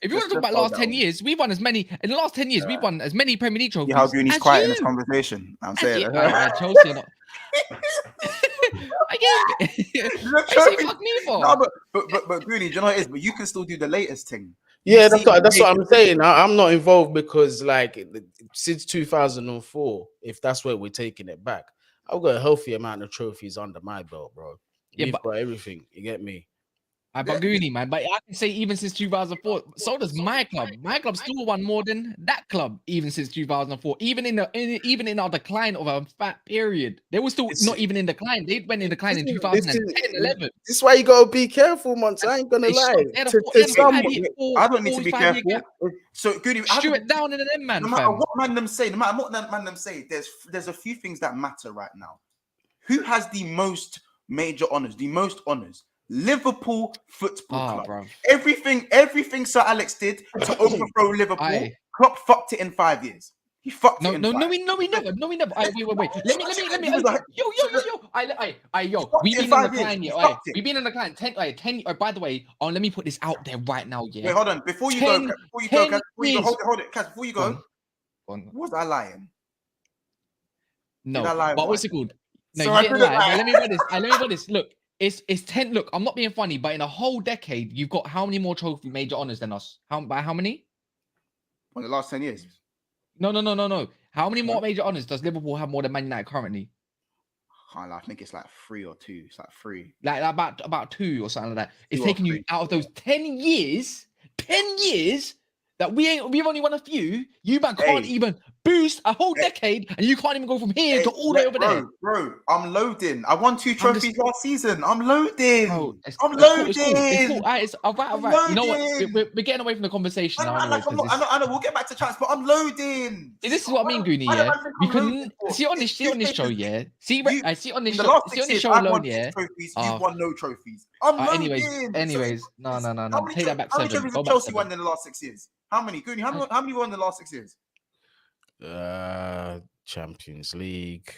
If you want to talk about last 10 years, we've won as many. In the last 10 years, we've won as many Premier League trophies. How Gooney's quiet in this conversation. I'm saying. Chelsea not. Fuck me for. No, but Gooney, do you know what it is? But you can still do the latest thing. Yeah, that's what I'm saying. I'm not involved because since 2004, if that's where we're taking it back, I've got a healthy amount of trophies under my belt, bro. We've got everything. You get me? But Gooney, man. But I can say even since 2004, so does my club. My club still won more than that club, even since 2004. Even in our decline of a fat period, they were still not even in decline. They went in decline in 2010, 11. This is why you gotta be careful, Monty. I ain't gonna lie. I don't need to be careful. So Gooney, shoot it down in them, man. No matter what man them say, there's a few things that matter right now. Who has the most major honors? The most honors. Liverpool Football Club. Bro. Everything Sir Alex did to overthrow Liverpool, Klopp fucked it in 5 years. He fucked No, it in no, no, five. we never. No, we never. Wait. Let me. He was like- Yo. Yo. fucked We've it in been in the 5 years. client, He yeah. fucked it. We've been in the client 10. By the way, let me put this out there right now, yeah. Wait, hold on. Before you go, hold it, Kaz, before you go, Go on. was I lying? No, Did I lie but once? what's it called? No, So you I didn't didn't lie. lie. No, let me put this. Look, it's 10. Look, I'm not being funny, but in a whole decade, you've got how many more trophy major honors than us? By how many? In the last 10 years. No. How many more major honors does Liverpool have more than Man United currently? I think it's like 3 or 2. It's like 3. Like about 2 or something like that. It's 2 or taken you 3. out of those 10 years that we've only won a few. You man can't Hey. even boost a whole Hey. decade, and you can't even go from here Hey, to all the way over there. Bro, I'm loading. I won 2 I'm trophies just- last season. I'm loading. Bro, I'm It's loading. cool. It's all right. You know what? loading. We're getting away from the conversation now. Anyways, I know. We'll get back to chance, but I'm loading. this is what I mean, Goonie. Yeah, we couldn't see on this show. Yeah, I see on this In the show. last See 6 on this years, show I've alone. won Yeah. 6 trophies. Oh. You've won no trophies. I'm loading. Anyways, no. How many Take that back How many 7. trophies Go have back Chelsea 7. won in the last 6 years? How many? Goonie, how many won in the last 6 years? Champions League,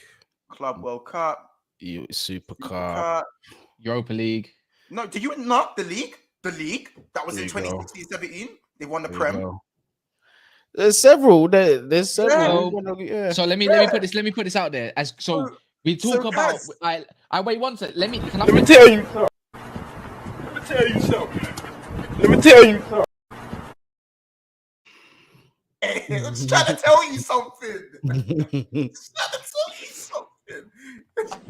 Club World Cup, Super Super Cup. Cup. Europa League. No, did you not the league? The league that was There in you go. 2016-17. They won the There you Prem. go. There's several. There's several. Yeah. So let me put this out there. We talk about. Kaz. I wait one sec. Let me Let me tell you something. Hey, I'm just trying to tell you something. Just trying to tell you something.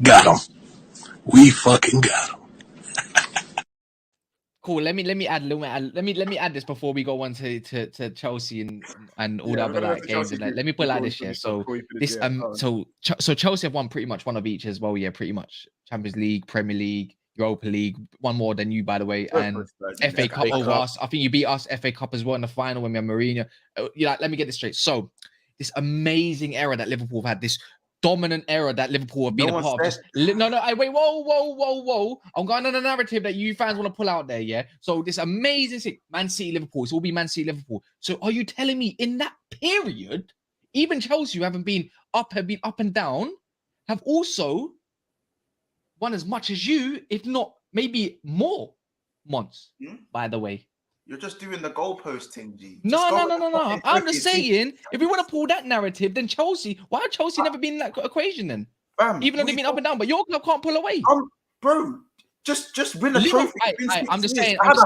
Got him. We fucking got him. Cool. Let me add this before we go on to Chelsea and all the other like games. And let me put it like this. Yeah. So so Chelsea have won pretty much one of each as well. Yeah, pretty much Champions League, Premier League, Europa League, one more than you, by the way, and FA Cup over us. I think you beat us FA Cup as well in the final when we had Mourinho. Let me get this straight. So this amazing era that Liverpool have had, this dominant era that Liverpool have been a part of. Whoa. I'm going on a narrative that you fans want to pull out there, yeah? So this amazing Man City, Liverpool, it's all be Man City, Liverpool. So are you telling me in that period, even Chelsea, who have been up and down, have also won as much as you, if not maybe more months, by the way? You're just doing the goalpost thing, G. No. I'm just saying, if we want to pull that narrative, then Chelsea, why have Chelsea never been in that equation then? Even though they've been up and down, but your club can't pull away. Bro, just win a trophy. I'm just saying. I had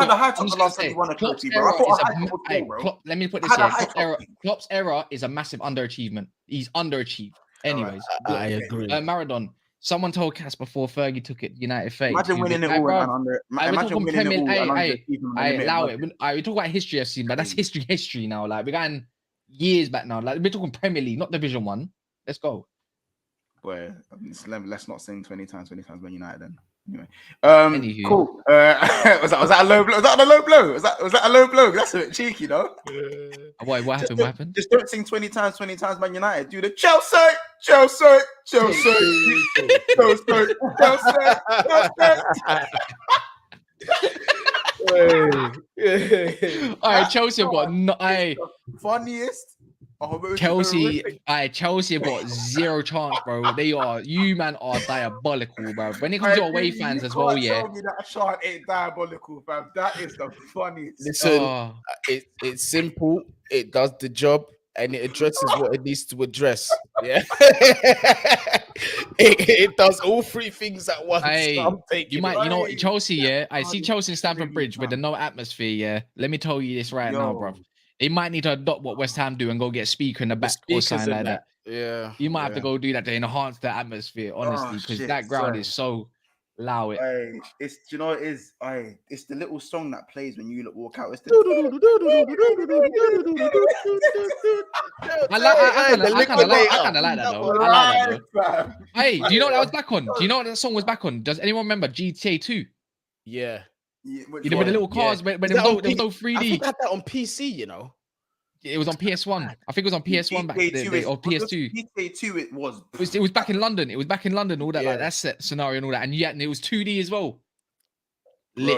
a high top the last time you won a trophy, bro. Let me put this here. Klopp's era is a massive underachievement. He's underachieved. Anyways, I agree. Maradona. Someone told Cass before Fergie took it United fate. Imagine winning it all and under. Imagine winning it all and under. I allow it. We talk about history, I've seen, but that's history now. Like we're going years back now. Like we're talking Premier League, not Division 1. Let's go. Boy, let's not sing 20 times Man United then. Anyway, cool. Was that a low blow? Was that a low blow? Was that a low blow? That's a bit cheeky, though. What happened? Just don't sing 20 times Man United. Do the Chelsea. All right, Chelsea have got funniest. Chelsea have got zero chance, bro. You man are diabolical, bro. When it comes to away fans as well, yeah. Tell me that chant ain't diabolical, fam. That is the funniest. Listen, it's simple. It does the job, and it addresses what it needs to address. Yeah, it does all 3 things at once. Hey, so Chelsea. Yeah, I see Chelsea in Stamford Bridge with the no atmosphere. Yeah, let me tell you this right now, bro. They might need to adopt what West Ham do and go get a speaker in the back or something like that. Yeah, you might have to go do that to enhance the atmosphere, honestly, because that ground is so loud. It's it's the little song that plays when you walk out. It's the I kind of like that though. I like that though. Hey, do you know what that was back on? Do you know what that song was back on? Does anyone remember GTA 2? Yeah. With the little cars when there was no 3D. I think I had that on PC, you know. It was on PS1. I think it was on PS1 back then, or PS2. GTA2 it was. It was back in London. All that like that set scenario and all that, and it was 2D as well. Lit.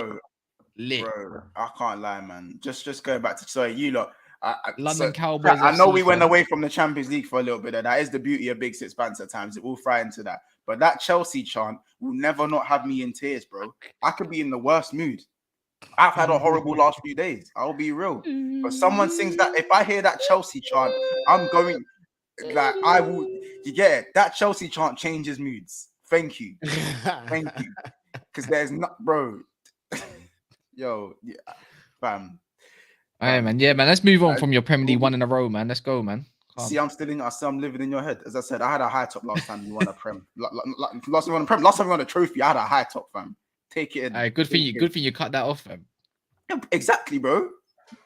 Bro, I can't lie, man. Just going back to you lot. London Cowboys. I know FC, we went fam. away from the Champions League for a little bit, and that is the beauty of Big Six Bands at times. It will fry into that. But that Chelsea chant will never not have me in tears, bro. I could be in the worst mood. I've had a horrible last few days. I'll be real. But someone sings that, if I hear that Chelsea chant, I'm going, like, I will, you get it? That Chelsea chant changes moods. Thank you. Thank you. Because there's not, bro. Yo, yeah, fam. All right, man. Yeah, man. Let's move on from your Premier League 1 in a row, man. Let's go, man. See, I'm living in your head. As I said, I had a high top last time you won a Prem. Last time we won a trophy, I had a high top, fam. Take it in. All right, good thing you cut that off, fam. Yeah, exactly, bro.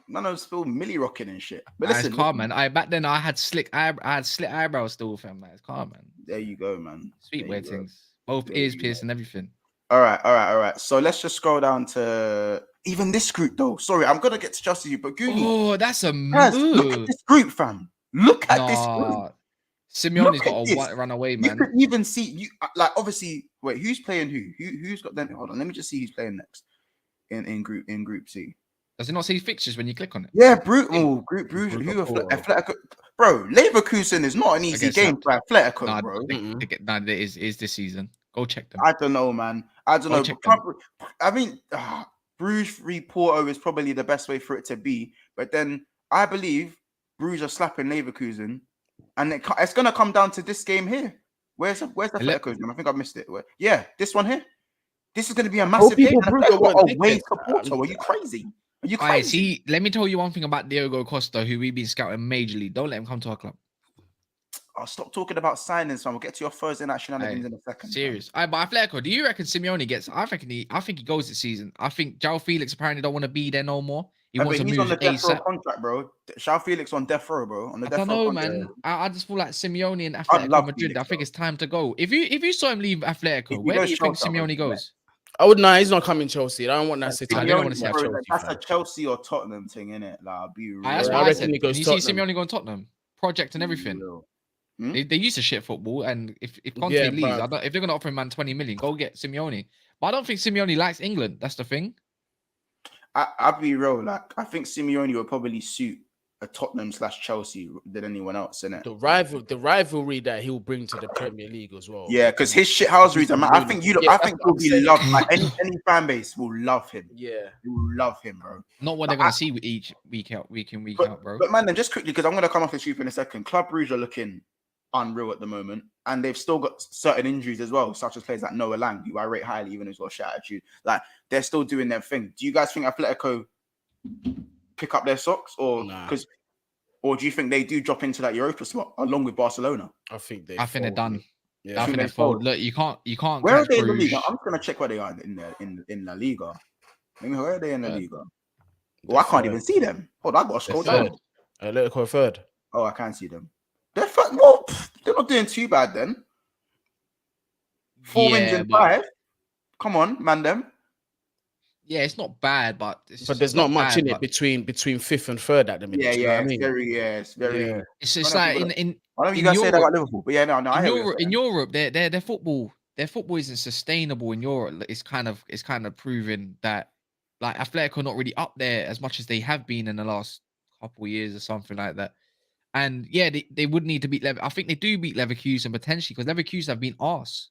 None of us feel Millie rocking and shit. But It's listen, calm, man. Back then I had slick eyebrows still, fam. It's calm, man. there you go, man. Sweet There weird you go. things. Both There ears you pierced and everything. All right. So let's just scroll down to even this group, though. Sorry, I'm gonna get to Chelsea, but Goonie, Oh, that's a guys, look at move. this group, fam. Look at this group. Nah, Simeone's Look got at to this. run away, You man. could even see you like obviously. Wait, who's playing who? Who's got them? Hold on, let me just see who's playing next in Group C. Does it not say fixtures when you click on it? Yeah, Group Bruges. Who Bruges. Atletico? Bro, Leverkusen is not an easy Against game for Atletico, Nah, bro. it is this season. Go check them. I don't know, man. I don't Go know. check them. I mean, Bruges v Porto is probably the best way for it to be. But then I believe Bruges are slapping Leverkusen, and it's gonna come down to this game here. Where's Atletico's game? I think I missed it. Yeah, this one here. This is gonna be a massive game. Away to Porto. Are you crazy? Are you All right, crazy? see, let me tell you one thing about Diogo Costa, who we've been scouting majorly. Don't let him come to our club. I'll stop talking about signings, man. We'll get to your Thursday night shenanigans in a second. Serious. All right, but Atletico, do you reckon Simeone gets? I think he goes this season. I think João Felix apparently don't want to be there no more. He wants to He's move on the death row ASAP. contract, bro. João Felix on death row, bro. On the I death don't row know, contract. man. I just feel like Simeone and I'd Atletico love Madrid. Felix, I think though. it's time to go. If you saw him leave Atletico, where do you think Simeone goes? I would not. He's not coming Chelsea. I don't want that City. I don't want to see that that. Chelsea That's fan. a Chelsea or Tottenham thing, innit? Like, I'll be real. That's Yeah, what I I reckon said. he goes You see Tottenham. Simeone going Tottenham, project and everything. Hmm? They used to shit football, and if Conte Yeah, leaves, bruv. if they're gonna offer him man 20 million, go get Simeone. But I don't think Simeone likes England. That's the thing. I'll be real. Like, I think Simeone will probably suit a Tottenham / Chelsea than anyone else, innit? The rivalry that he'll bring to the Premier League as well. Yeah, because his shithouseries, I think Yeah, I think that's what he'll be I'm saying. loved. Like any fan base will love him. Yeah. They will love him, bro. Not what they're gonna see each week out, week in, week out, bro. But man, then just quickly, because I'm gonna come off the shoot in a second. Club Brugge are looking unreal at the moment, and they've still got certain injuries as well, such as players like Noah Lang, who I rate highly, even though he's got a shit attitude. Like, they're still doing their thing. Do you guys think Atletico pick up their socks, or because, or do you think they do drop into that Europa spot along with Barcelona? I think they're done. Yeah. I think they're fold. Look, you can't. Where are catch they in the Bruges. Liga? I'm just gonna check where they are in La Liga. Where are they in the Third. Liga? Oh, I can't even see them. Hold on, I gotta scroll down. Atletico third. Oh, I can see them. They're well, they're not doing too bad then. 4 wins in 5. Come on, man, them. Yeah, it's not bad, but There's not much in it between fifth and third at the minute. Yeah, do you know what I it's mean? it's very. Yeah. It's like in I know you in guys say that Europe- about Liverpool, but yeah, no, I hear what you're in saying. Europe, their football isn't sustainable in Europe. It's kind of proving that like Atletico are not really up there as much as they have been in the last couple of years or something like that. And yeah, they would need to beat I think they do beat Leverkusen potentially because Leverkusen have been arse.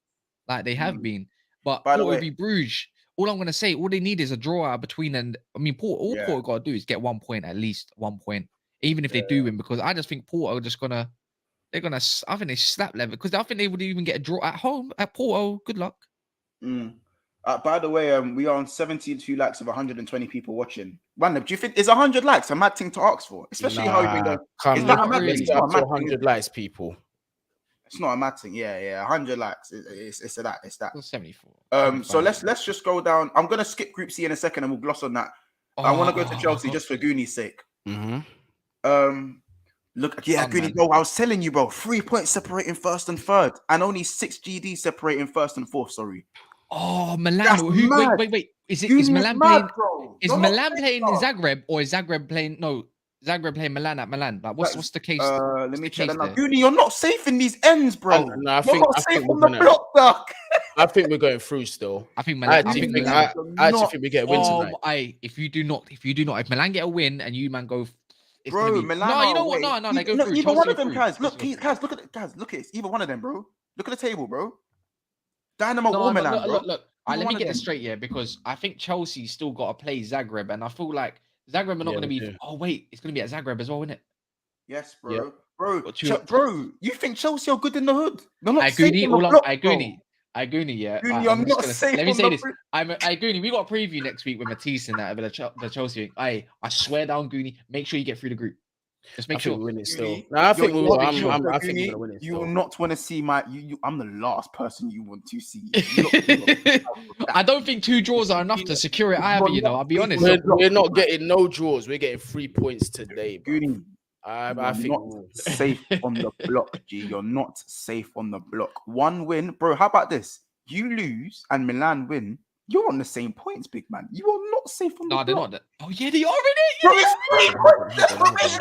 Like they have been. But By the Porto way- v Bruges, all I'm gonna say, all they need is a draw out between Porto gotta do is get 1 point, at least 1 point, even if they do win, because I just think Porto are just I think they slap Lever because I think they would even get a draw at home at Porto. Good luck. By the way, we are on 72 likes of 120 people watching. Random, do you think is 100 likes a mad thing to ask for? Especially how you've been going. Come It's not a mad really. thing. let's It's get not a up to mad 100 thing. likes, people. It's not a mad thing. Yeah, 100 likes. It's that. 74. So let's just go down. I'm gonna skip Group C in a second, and we'll gloss on that. I want to go to Chelsea just for Goonie's sake. Look, yeah, Fun, Goonie, man. bro. I was telling you, bro. 3 points separating first and third, and only 6 GD separating first and fourth. Sorry. Oh, Milan. That's mad. Wait. Is Goonie Milan mad, playing? bro. Is Don't Milan say playing in that. Zagreb or is Zagreb playing? No, Zagreb playing Milan at Milan. Like, what's the case? Let me the check case that now. there? Goonie, you're not safe in these ends, bro. No, I You're think- not I safe think on we're the gonna- block, duck. I think we're going through still. I think I Milan. actually think Milan. we get a win tonight. If Milan get a win and you man go It's Bro, gonna be Milan no. are You know what? away. No, they go No, through. either Chelsea one are of them, through. guys. Look, Chelsea are through. guys, look at it, guys. Look, it's either one of them, bro. Look at the table, bro. Dynamo No, or but Milan, bro. look. Either Let one me of get this them. straight, yeah, because I think Chelsea still got to play Zagreb, and I feel like Zagreb are not Yeah, going to we be. do. Oh wait, it's going to be at Zagreb as well, isn't it? Yes, Yep. bro. Bro, Got two- bro, you think Chelsea are good in the hood? They're not safe Iguni, on the block, bro. Iguni, yeah. Iguni, you're I'm just not gonna safe let me on say the this. free- Iguni, we got a preview next week with Matisse and that about the Chelsea. I swear down, Goonie. Make sure you get through the group. Just I make think sure. we win it still. Goonie, No, I think we will. you're- I think Goonie, we're gonna win it you will still. not want to see my. I'm the last person you want to see. You I don't think 2 draws are enough to secure it either. You know, I'll be honest. We're not getting no draws. We're getting 3 points today, bro. Goonie, I you're think not we'll. safe on the block, G. You're not safe on the block. One win, bro. How about this? You lose and Milan win. You're on the same points, big man. You are not safe on the No, block. they're not. Oh yeah, they are Bro, already. it's 3 points separated.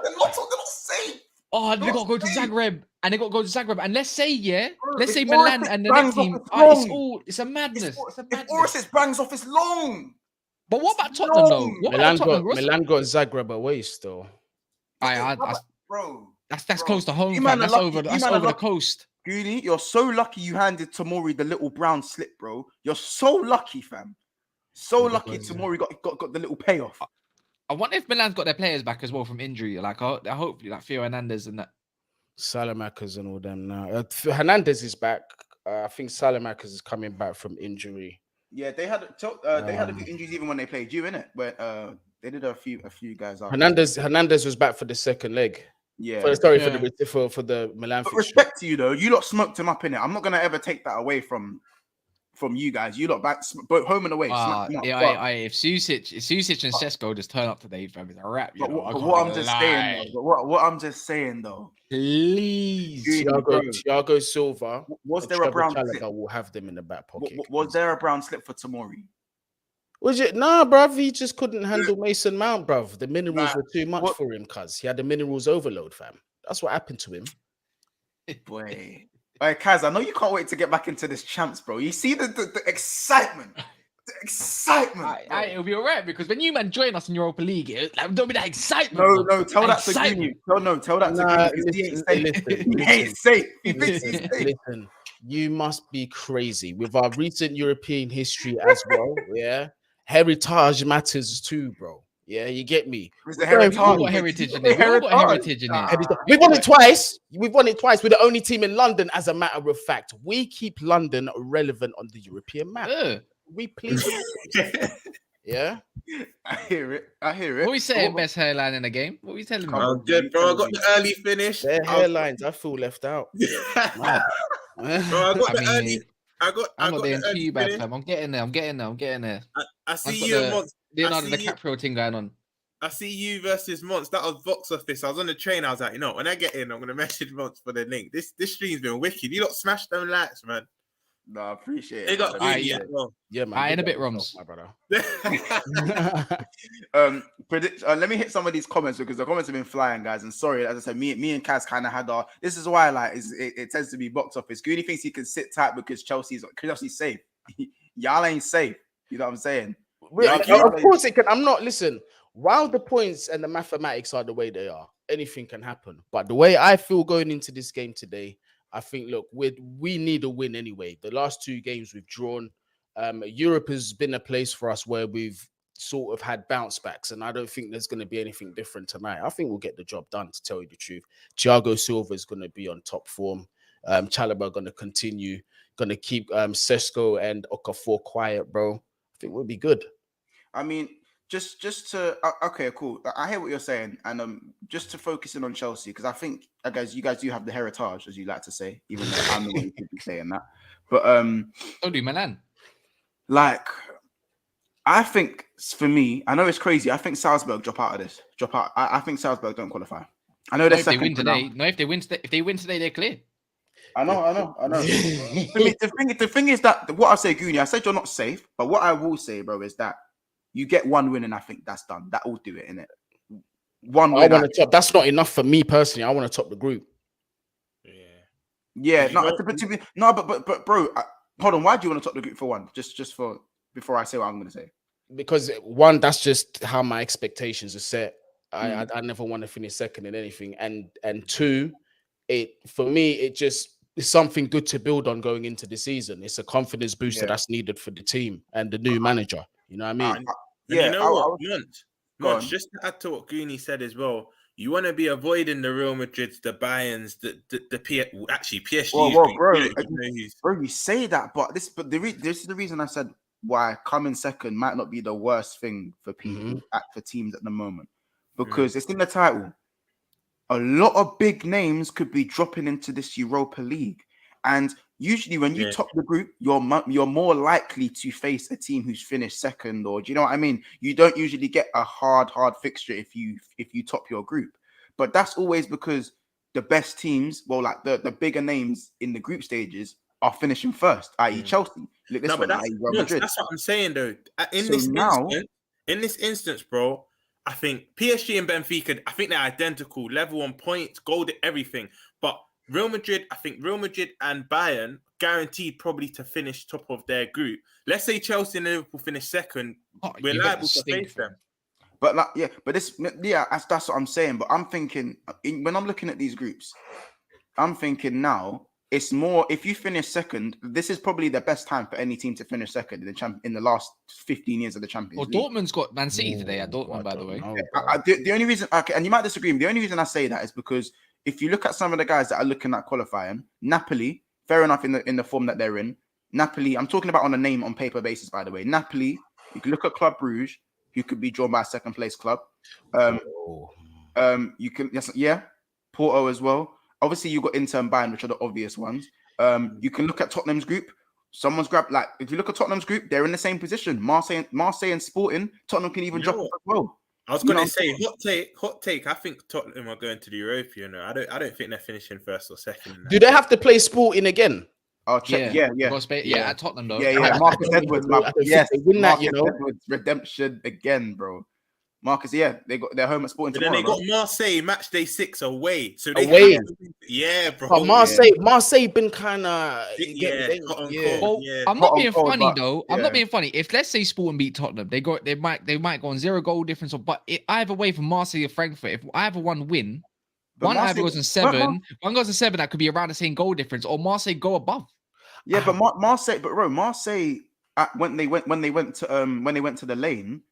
They're not safe. Oh, they Not got to go to safe. Zagreb, and they got to go to Zagreb. And let's say, yeah, Bro, let's if say Milan Orsic and the next bangs off, team. it's It's long. it's a madness. It's a If madness. Orsic bangs off, it's long. But what about Tottenham though? long. What about Tottenham? Milan got Zagreb away still. Bro, That's bro, close to home, you fam. man are That's lucky- over. you That's man are over the lucky. coast. Goonie, you're so lucky you handed Tomori the little brown slip, bro. You're so lucky, fam. So lucky Tomori got the little payoff. I wonder if Milan's got their players back as well from injury. Like, hopefully, like Theo Hernandez and that. Salamakers and all them now. Hernandez is back. I think Salamakers is coming back from injury. Yeah, they had a few injuries even when they played you, innit? But they did a few guys out. Hernandez was back for the second leg. Yeah. For the Milan. But fixture. respect to you though, you lot smoked him up in it. I'm not gonna ever take that away from you guys. You lot back both home and away. Smacked him up. If Susic and Sesko just turn up today, fam, it's a wrap. You know, what I'm just saying though. Please, Thiago Silva. Was there a brown slip? slip? Will have them in the back pocket. Was there a brown slip for Tomori? Was it? Nah, bruv. He just couldn't handle Mason Mount, bruv. The minerals were too much for him, cuz he had the minerals overload, fam. That's what happened to him. Boy. All right, Kaz, I know you can't wait to get back into this champs, bro. You see the excitement. The excitement. It'll be all right because when you man join us in Europa League, don't be that excitement. No, tell that to Junior. Tell that to Junior. He ain't safe. He thinks he's safe. Listen, you must be crazy with our recent European history as well. Yeah, heritage matters too, bro. Yeah, you get me. We've all got heritage in it. We've won it twice. We've won it twice. We're the only team in London, as a matter of fact. We keep London relevant on the European map. We please. Yeah. I hear it. What are we saying? Best hairline in the game? What are we telling me? I'm good, bro. I got the early finish. Their hairlines, I feel left out. Bro, I got the early. I'm not there too bad, fam. I'm getting there. I see you and Mons. Leonardo DiCaprio thing going on. I see you versus Mons. That was Vox Office. I was on the train. I was like, when I get in, I'm gonna message Mons for the link. This stream's been wicked. You lot smashed them lights, man. No, I appreciate it. They got yeah, man. In a bit, Roms, my brother. Let me hit some of these comments because the comments have been flying, guys. And sorry, as I said, me and Kaz kind of had our. This is why, like, it tends to be box office. Goody thinks he can sit tight because Chelsea's safe. Y'all ain't safe. You know what I'm saying? Of course it can. I'm not. Listen, while the points and the mathematics are the way they are, anything can happen. But the way I feel going into this game today, I think, look, we need a win anyway. The last 2 games we've drawn. Europe has been a place for us where we've sort of had bounce backs, and I don't think there's going to be anything different tonight. I think we'll get the job done, to tell you the truth. Thiago Silva is going to be on top form. Chalobah going to continue, going to keep Sesko and Okafor quiet, bro. I think we'll be good. I mean, just to okay, cool. I hear what you're saying, and just to focus in on Chelsea, because I think, guys, you guys do have the heritage, as you like to say, even though I'm the one who could be saying that. But so do Milan. Like, I think for me, I know it's crazy. I think Salzburg drop out of this. I think Salzburg don't qualify. I know they're second. They win today. No, if they win today, they're clear. I know. The thing is that what I say, Goonie, I said you're not safe, but what I will say, bro, is that you get 1 win, and I think that's done. That will do it, innit? 1 win. I want to top. That's not enough for me personally. I want to top the group. Yeah. But bro, hold on. Why do you want to top the group for 1? Just for before I say what I'm going to say. Because 1, that's just how my expectations are set. I never want to finish second in anything. And two, for me, it just is something good to build on going into the season. It's a confidence booster that's needed for the team and the new manager. You know what I mean? And you know what, Munch, just to add to what Goonie said as well, you want to be avoiding the Real Madrids, the Bayerns, actually PSG. Well, bro, you say that, but this is the reason I said why coming second might not be the worst thing for people for teams at the moment, because it's in the title. A lot of big names could be dropping into this Europa League, and usually when you top the group, you're more likely to face a team who's finished second, or do you know what I mean? You don't usually get a hard fixture if you top your group, but that's always because the best teams, well, like the bigger names in the group stages, are finishing first, i.e. Chelsea. Look, that's what I'm saying though. In this instance, bro, I think PSG and Benfica, I think they're identical, level on points, goal, everything. But Real Madrid, I think Real Madrid and Bayern guaranteed probably to finish top of their group. Let's say Chelsea and Liverpool finish second, we're liable to face them. But that's what I'm saying. But I'm thinking, when I'm looking at these groups, I'm thinking now, it's more, if you finish second, this is probably the best time for any team to finish second in the last 15 years of the Champions League. Well, Dortmund's got Man City today at Dortmund, by the way. The only reason, and you might disagree, the only reason I say that is because if you look at some of the guys that are looking at qualifying, Napoli, fair enough in the form that they're in. Napoli, I'm talking about on a name on paper basis, by the way. Napoli, you can look at Club Brugge, who could be drawn by a second place club. You can, Porto as well. Obviously, you've got Inter and Bayern, which are the obvious ones. You can look at Tottenham's group. Someone's grabbed, like, if you look at Tottenham's group, they're in the same position. Marseille and Sporting, Tottenham can even drop as well. I was going to say, hot take. I think Tottenham are going to the Europa. You know, I don't think they're finishing first or second. Do they have to play Sporting again? I'll check. Yeah. At Tottenham though. Yeah. Marcus Edwards, yes, they win that. You know, Edwards redemption again, bro. Marcus, they're home at Sporting tomorrow. Then they got Marseille match day 6 away. So they bro. But Marseille been kind of I'm not being funny though. I'm not being funny. If let's say Sporting beat Tottenham, they might go on 0 goal difference. But either way for Marseille or Frankfurt, if either one win, one either goes in 7, one goes in 7. That could be around the same goal difference, or Marseille go above. Yeah, but Marseille, when they went to the lane,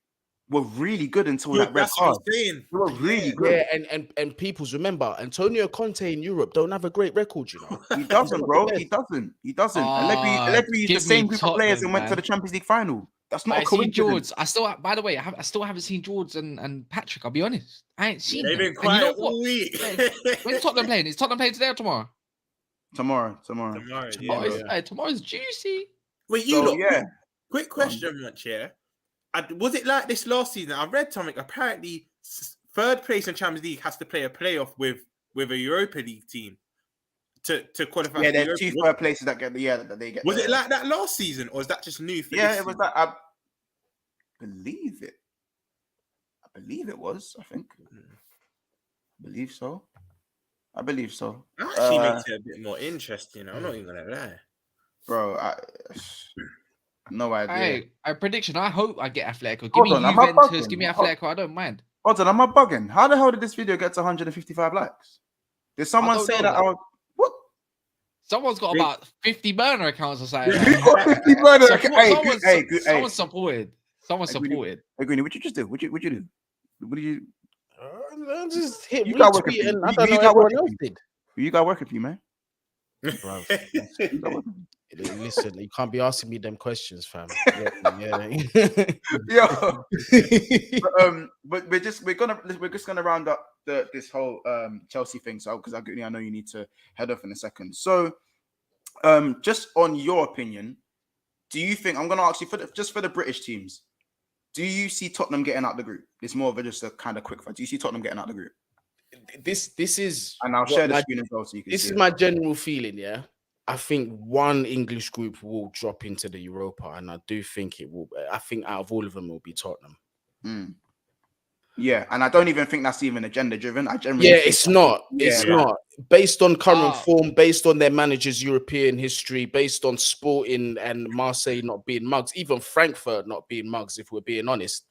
were really good until that red card. They were really good. Yeah, and people's remember, Antonio Conte in Europe don't have a great record, you know. He doesn't, bro. He doesn't. Allegri used the same group of players and went to the Champions League final. That's not a coincidence. I still haven't seen George and Patrick. I'll be honest. I ain't seen them. They've been quiet all week. When's Tottenham playing? Is Tottenham playing today or tomorrow? Tomorrow. Tomorrow's juicy. Wait, quick question, Munch, yeah? Was it like this last season? I read something. Apparently, third place in Champions League has to play a playoff with a Europa League team to qualify. Yeah, there's 2 third places that they get. Was it like that last season, or is that just new? It was that. I believe it. I was. I think. I believe so. That actually makes it a bit more interesting. I'm not even gonna lie, bro. No idea. Hey, a prediction. I hope I get Atletico. Give me Juventus. Give me Atletico. I don't mind. Hold on, am I bugging? How the hell did this video get to 155 likes? Did someone say that? What? Someone's got about 50 burner accounts or something. Who got 50 burner accounts? Someone supported. Someone supported. Hey, Greenie, what you just do? What you do? What did you? Just hit you got retweet and I don't know what everyone else did. You got working for you, man. Bro. Listen, you can't be asking me them questions, fam. But we're just gonna round up this whole Chelsea thing. So because I know you need to head off in a second. So just on your opinion, do you think I'm gonna ask you for the British teams? Do you see Tottenham getting out the group? It's more of just a kind of quick fight. Do you see Tottenham getting out the group? This is, and I'll share the screen as well so you can. This is my general feeling. Yeah. I think one English group will drop into the Europa, and I do think it will. I think out of all of them, it will be Tottenham. Yeah, and I don't even think that's even agenda driven. It's not. It's not based on current form, based on their manager's European history, based on Sporting and Marseille not being mugs, even Frankfurt not being mugs. If we're being honest,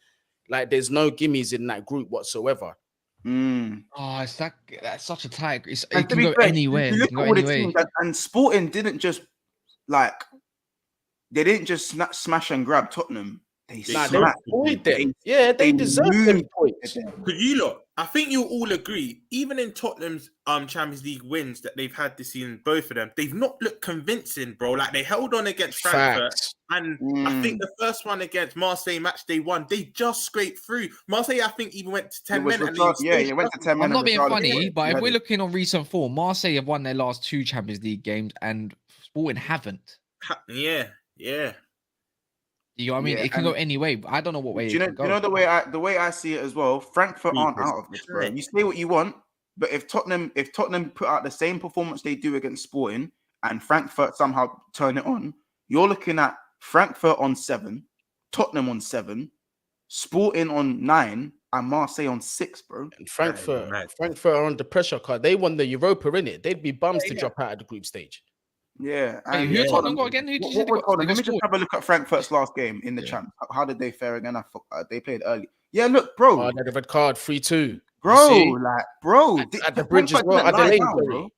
like there's no gimmies in that group whatsoever. Oh, that's such a tight. And It to can be go fair, anywhere. you It look can at go all the anywhere. teams, and Sporting didn't just like they didn't just smash and grab Tottenham. They Nah, they smacked. avoid them. Yeah, they deserve them moved points. them. Could you look? I think you'll all agree, even in Tottenham's Champions League wins that they've had this season, both of them, they've not looked convincing, bro. Like they held on against Frankfurt, Facts. and I think the first one against Marseille match day 1, they just scraped through. Marseille, I think, even went to 10 men, and they it went to 10 men. I'm not being regardless, funny, but if yeah, we're looking on recent form, Marseille have won their last 2 Champions League games, and Sporting haven't. Yeah. You know what I mean? Yeah, It can go any way. I don't know what way it can go. You know the way I see it as well. Frankfurt aren't out of this, bro. You say what you want, but if Tottenham put out the same performance they do against Sporting, and Frankfurt somehow turn it on, you're looking at Frankfurt on 7, Tottenham on 7, Sporting on 9, and Marseille on 6, bro. And Frankfurt are under pressure card. They won the Europa, innit? They'd be bums to drop out of the group stage. Yeah. Hey, who Tottenham got again? Who did you say they got? Let me just have a look at Frankfurt's last game in the champ. How did they fare again? They played early. Yeah, look, bro. Oh, the red card, 3-2. Bro, at the bridge as well, at the lane, bro.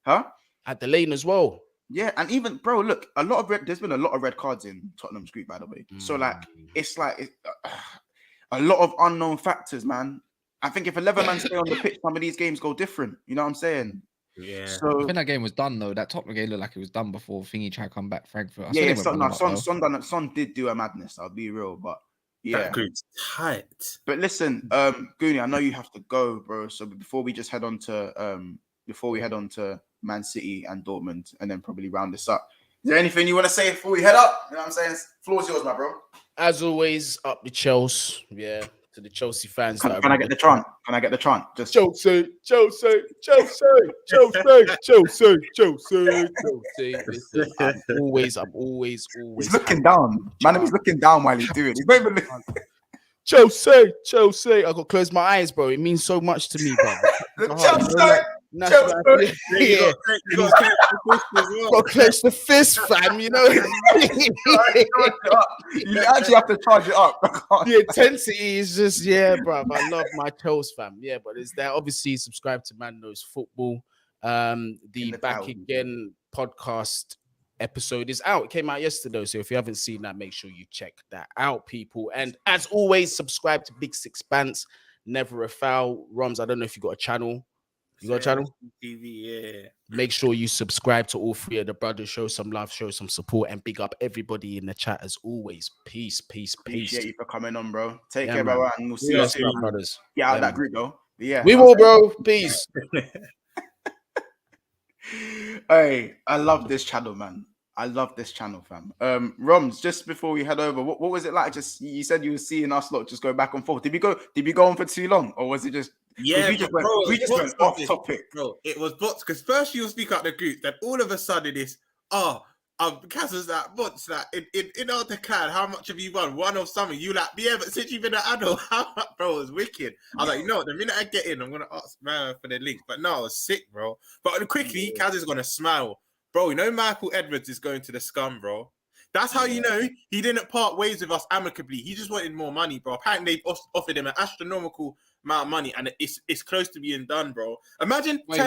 Huh? At the lane as well. Yeah, and even bro, look, there's been a lot of red cards in Tottenham's group, by the way. So it's a lot of unknown factors, man. I think if 11 men stay on the pitch, some of these games go different. You know what I'm saying? Yeah. So I think that game was done though. That Tottenham game looked like it was done before Thingy tried to come back. Frankfurt. Son did do a madness. I'll be real, but yeah, that group's tight. But listen, Goonie, I know you have to go, bro. So before we head on to Man City and Dortmund, and then probably round this up. Is there anything you want to say before we head up? You know what I'm saying? Floor's yours, my bro. As always, up the Chelsea. Yeah. To the Chelsea fans. Can I get the chant? Can I get the chant? Just Chelsea. Listen, I'm always. He's looking down. Man, he's looking down while he's doing it. He's not even looking. Chelsea. I got to close my eyes, bro. It means so much to me, bro. Chelsea. Yeah. Got to close the fist, fam. You know. You actually have to charge it up. The intensity is just bro. I love my Chelsea, fam. Yeah, but it's there. Obviously, subscribe to Man Knows Football. The Back Again podcast episode is out. It came out yesterday, so if you haven't seen that, make sure you check that out, people. And as always, subscribe to Big Six Bants. Never a foul. Roms, I don't know if you got a channel. You got a channel? TV, yeah. Make sure you subscribe to all 3 of the brothers. Show some love, show some support, and big up everybody in the chat as always. Peace. Appreciate you for coming on, bro. Take care, bro. And we'll see you soon, brothers. Get out of that group, though. But yeah, we will, bro. Peace. Hey, I love this channel, man. I love this channel, fam. Roms, just before we head over, what was it like? Just you said you were seeing us lot just go back and forth. Did we go on for too long, or was it just? Yeah, we just went off topic, bro. It was bots because first you'll speak out the group, then all of a sudden it's Kazza's that bots that in our clan. How much have you won? One or something? You like but since you've been an adult, how much, bro? It was wicked. I was like, you know what? The minute I get in, I'm gonna ask man for the links. But no, I was sick, bro. But quickly, Kaz is gonna smile. Bro, you know Michael Edwards is going to the scum, bro. That's how you know he didn't part ways with us amicably. He just wanted more money, bro. Apparently, they've offered him an astronomical amount of money, and it's close to being done, bro. Imagine we've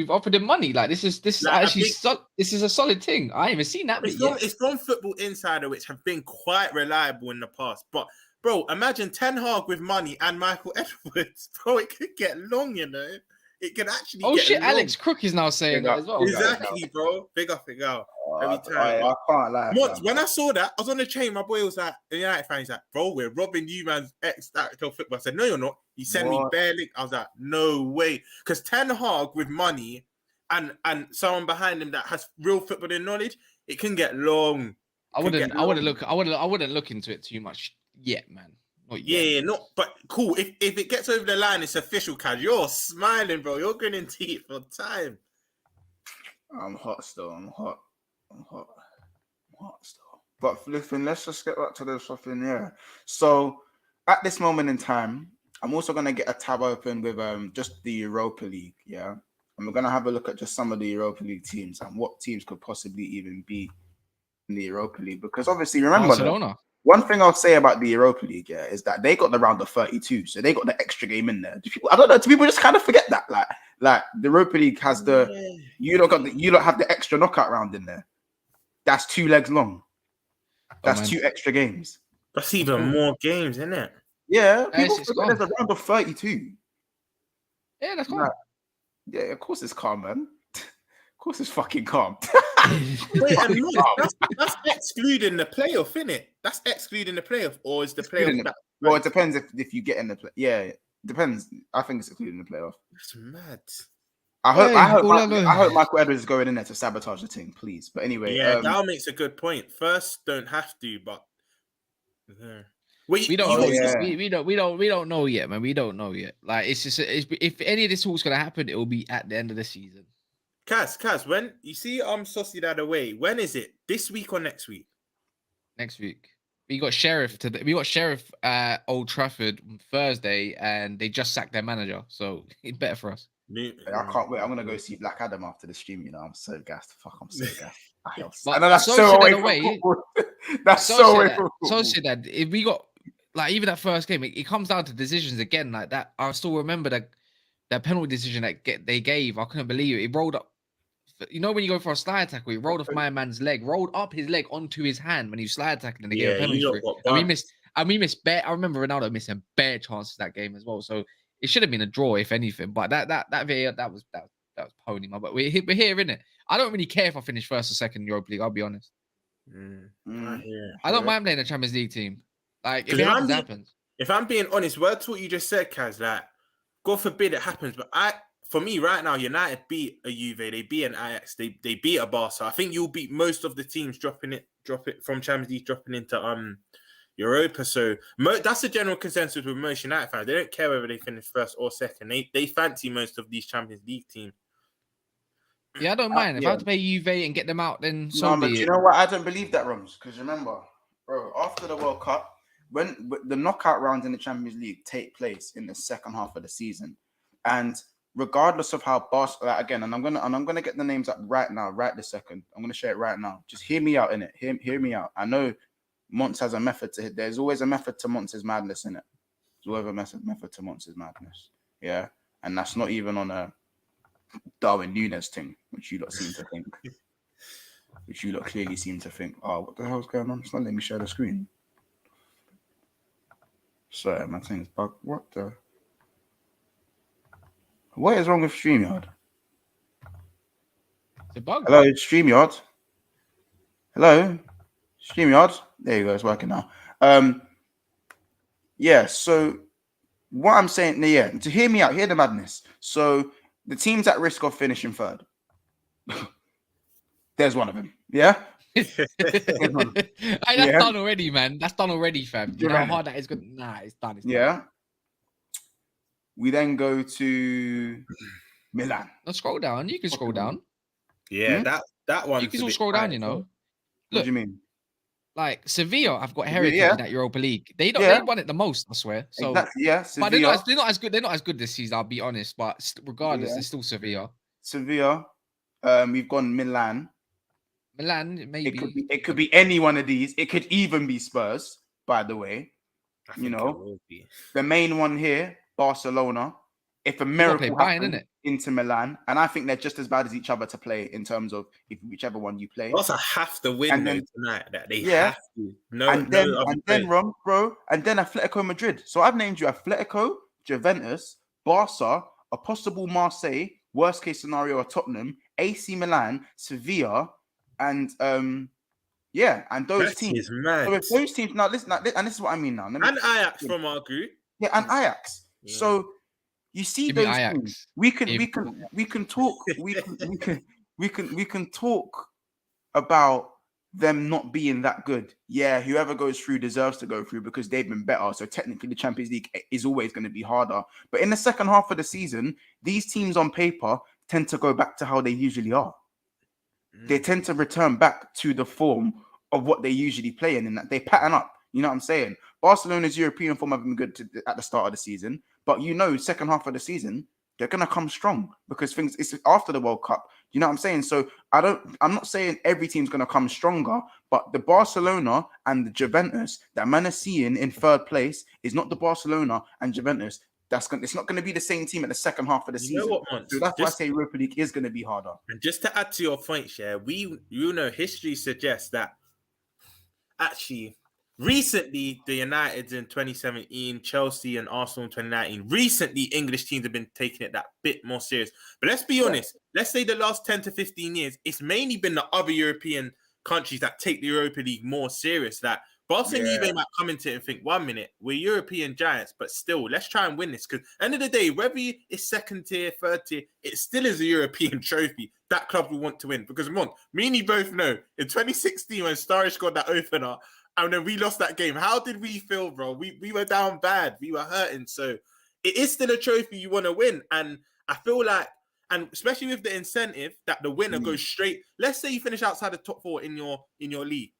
offered him money. Like this is actually this is a solid thing. I ain't even seen that. It's from Football Insider, which have been quite reliable in the past. But bro, imagine Ten Hag with money and Michael Edwards, bro. It could get long, you know. It can actually. Oh get shit! long. Alex Crook is now saying that as well. Exactly, bro. Big up. Every time. I can't lie. When I saw that, I was on the train. My boy was like, the United fan, he's like, bro, we're robbing you, man's ex-director of football. I said, no, you're not. He sent me bare link. I was like, no way. Because Ten Hag with money and someone behind him that has real footballing knowledge, it can get long. I wouldn't look into it too much yet, man. But cool. If it gets over the line, it's official, Cad. You're smiling, bro. You're grinning teeth for time. I'm hot still. I'm hot still. But listen, let's just get back to the stuff in here. So at this moment in time, I'm also gonna get a tab open with just the Europa League. Yeah. And we're gonna have a look at just some of the Europa League teams and what teams could possibly even be in the Europa League. Because obviously, remember Barcelona. One thing I'll say about the Europa League, yeah, is that they got the round of 32, so they got the extra game in there. I don't know. Do people just kind of forget that? Like the Europa League has you don't have the extra knockout round in there. That's 2 legs long. That's 2 extra games. That's even more games, isn't it? Yeah, people It's forget there's a round of 32. Yeah, that's Like, calm. yeah, of course it's calm, man. Of course it's fucking calm. Wait, and that's excluding the playoff, innit? That's excluding the playoff, or is the playoff? Well, it depends if you get in the play. Yeah, it depends. I think it's including the playoff. That's mad. I hope Michael Edwards is going in there to sabotage the team, please. But anyway, that makes a good point. First, don't have to, but we don't know yet, man. We don't know yet. Like it's just if any of this talk's gonna happen, it will be at the end of the season. Kaz, when you see Sociedad away, when is it? This week or next week? Next week. We got Sheriff at Old Trafford on Thursday, and they just sacked their manager, so it's better for us. I can't wait. I'm gonna go see Black Adam after the stream. You know, I'm so gassed. Fuck, I'm so gassed. But I know that's so away from football. That's so away from football. So that if we got like even that first game, it comes down to decisions again. Like that, I still remember that penalty decision that they gave. I couldn't believe it. It rolled up. You know when you go for a slide tackle, he rolled off my man's leg, rolled up his leg onto his hand when he was slide tackling, and they gave a penalty for it. And we missed bare. I remember Ronaldo missing bare chances that game as well. So it should have been a draw if anything. But that VAR that was pony, man. But we're here, innit? I don't really care if I finish first or second in Europa League. I'll be honest. I don't mind playing a Champions League team. Like if it happens, it happens. If I'm being honest, words to what you just said, Kaz, like God forbid it happens, but for me right now, United beat a Juve, they beat an Ajax, they beat a Barca. I think you'll beat most of the teams drop it from Champions League, dropping into Europa. So that's the general consensus with most United fans. They don't care whether they finish first or second. They fancy most of these Champions League teams. Yeah, I don't mind. If I have to play Juve and get them out, then so be it. You know what? I don't believe that, Rums. Because remember, bro, after the World Cup, when the knockout rounds in the Champions League take place in the second half of the season, and regardless of how Barca, again, and I'm gonna get the names up right now, right this second. I'm gonna share it right now. Just hear me out in it. Hear me out. I know Monts has a method to hit. There's always a method to Monts' madness in it. There's always a method to Monts' madness. Yeah, and that's not even on a Darwin Nunez thing, which you lot seem to think. Which you lot clearly seem to think. Oh, what the hell's going on? It's not letting me share the screen. Sorry, my thing's bugged. What is wrong with StreamYard? It's a bug. Hello, StreamYard. Hello, StreamYard. There you go. It's working now. Yeah. So what I'm saying, to hear me out, hear the madness. So the team's at risk of finishing third. There's one of them. Yeah. That's done already, man. That's done already, fam. You know how hard that is? Good. Nah, it's done. It's done. We then go to Milan. No, scroll down. You can scroll down. Yeah, that one. You can still scroll down. You know. What do you mean? Like Sevilla, I've got heritage in that Europa League. They won it the most, I swear. So exactly, yeah. Sevilla. But they're not as good. They're not as good this season. I'll be honest. But regardless, it's still Sevilla. Sevilla. We've gone Milan. Milan, maybe. It could be any one of these. It could even be Spurs, by the way. You know, the main one here, Barcelona. If a miracle happens into Milan, and I think they're just as bad as each other to play in terms of whichever one you play. Also have to win tonight. That they have to. And then Atletico Madrid. So I've named you Atletico, Juventus, Barca, a possible Marseille, worst case scenario, a Tottenham, AC Milan, Sevilla, and and those teams. So if those teams now listen, and this is what I mean now. And Ajax from our group. Yeah, and Ajax. Yeah. So you see those teams. We can talk about them not being that good. Yeah, whoever goes through deserves to go through because they've been better. So technically the Champions League is always going to be harder. But in the second half of the season, these teams on paper tend to go back to how they usually are. They tend to return back to the form of what they usually play in, and that they pattern up. You know what I'm saying? Barcelona's European form have been good at the start of the season, but second half of the season, they're going to come strong because it's after the World Cup. You know what I'm saying? So I'm not saying every team's gonna come stronger, but the Barcelona and the Juventus that man is seeing in third place is not the Barcelona and Juventus. It's not gonna be the same team at the second half of the season. Know what, Mons? So that's why I say Europa League is gonna be harder. And just to add to your point, history suggests that actually recently the United in 2017, Chelsea and Arsenal in 2019, recently English teams have been taking it that bit more serious. But let's be honest, let's say the last 10 to 15 years, it's mainly been the other European countries that take the Europa League more serious. That Barcelona and Juve might come into it and think, 1 minute, we're European giants, but still, let's try and win this. Because end of the day, whether it's second tier, third tier, it still is a European trophy. That club will want to win. Because me and you both know, in 2016, when Sturridge got that opener, and then we lost that game, how did we feel, bro? We were down bad. We were hurting. So it is still a trophy you want to win. And I feel like, and especially with the incentive that the winner goes straight. Let's say you finish outside the top 4 in your league,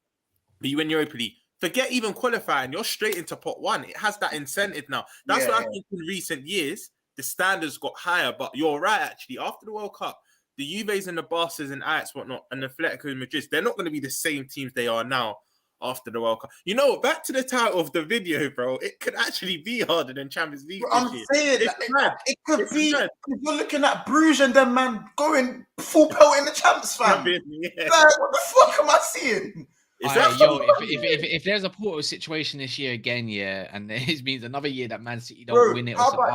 but you win Europa League. Forget even qualifying. You're straight into pot 1. It has that incentive now. That's why I think in recent years, the standards got higher. But you're right, actually. After the World Cup, the Juves and the Barças and Ajax, whatnot, and the Atletico and Madrid, they're not going to be the same teams they are now after the World Cup. You know, back to the title of the video, bro. It could actually be harder than Champions League. I'm saying it could be. You're looking at Bruges and them man going full pelt in the champs, fam. Like, what the fuck am I seeing? If there's a Porto situation this year again, and it means another year that Man City don't win it, I'm gonna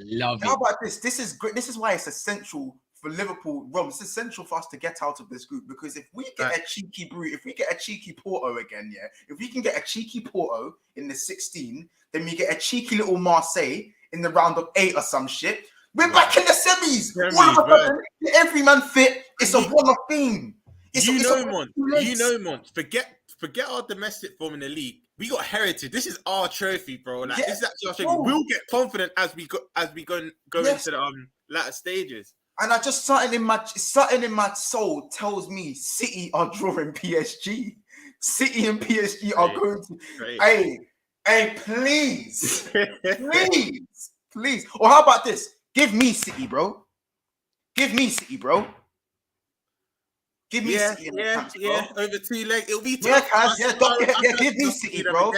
love it. How about this? This is great. This is why it's essential for Liverpool, Rob. It's essential for us to get out of this group, because if we get a cheeky brute, if we get a cheeky Porto again, if we can get a cheeky Porto in the 16, then we get a cheeky little Marseille in the round of 8 or some shit. We're back in the semis. All of a sudden, every man fit. It's a one-off thing. Mont. Forget our domestic form in the league. We got heritage. This is our trophy, bro. Like this is actually our trophy. We'll get confident as we go into the latter stages. And I just something in my soul tells me City are drawing PSG. City and PSG are going to. Hey, please, please. Or how about this? Give me City, bro. Give me City in the camps, bro. Over 2 legs, it'll be tough. Give me City, bro.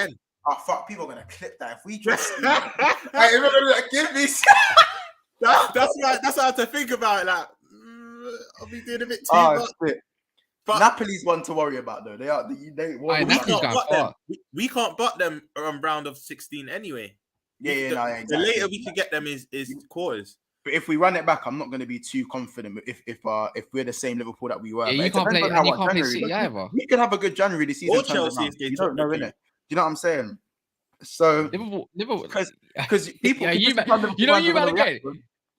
Oh fuck, people are gonna clip that if we just. Give me City. That's what I have to think about it. Like, I'll be doing a bit too much. But Napoli's one to worry about, though. We can't butt them around round of 16 anyway. Exactly. The later we can get them is quarters. But if we run it back, I'm not going to be too confident if we're the same Liverpool that we were. You can't play City either. We could have a good January this season. Or Chelsea if they don't know, innit? You know what I'm saying? So Liverpool, because people, you man again.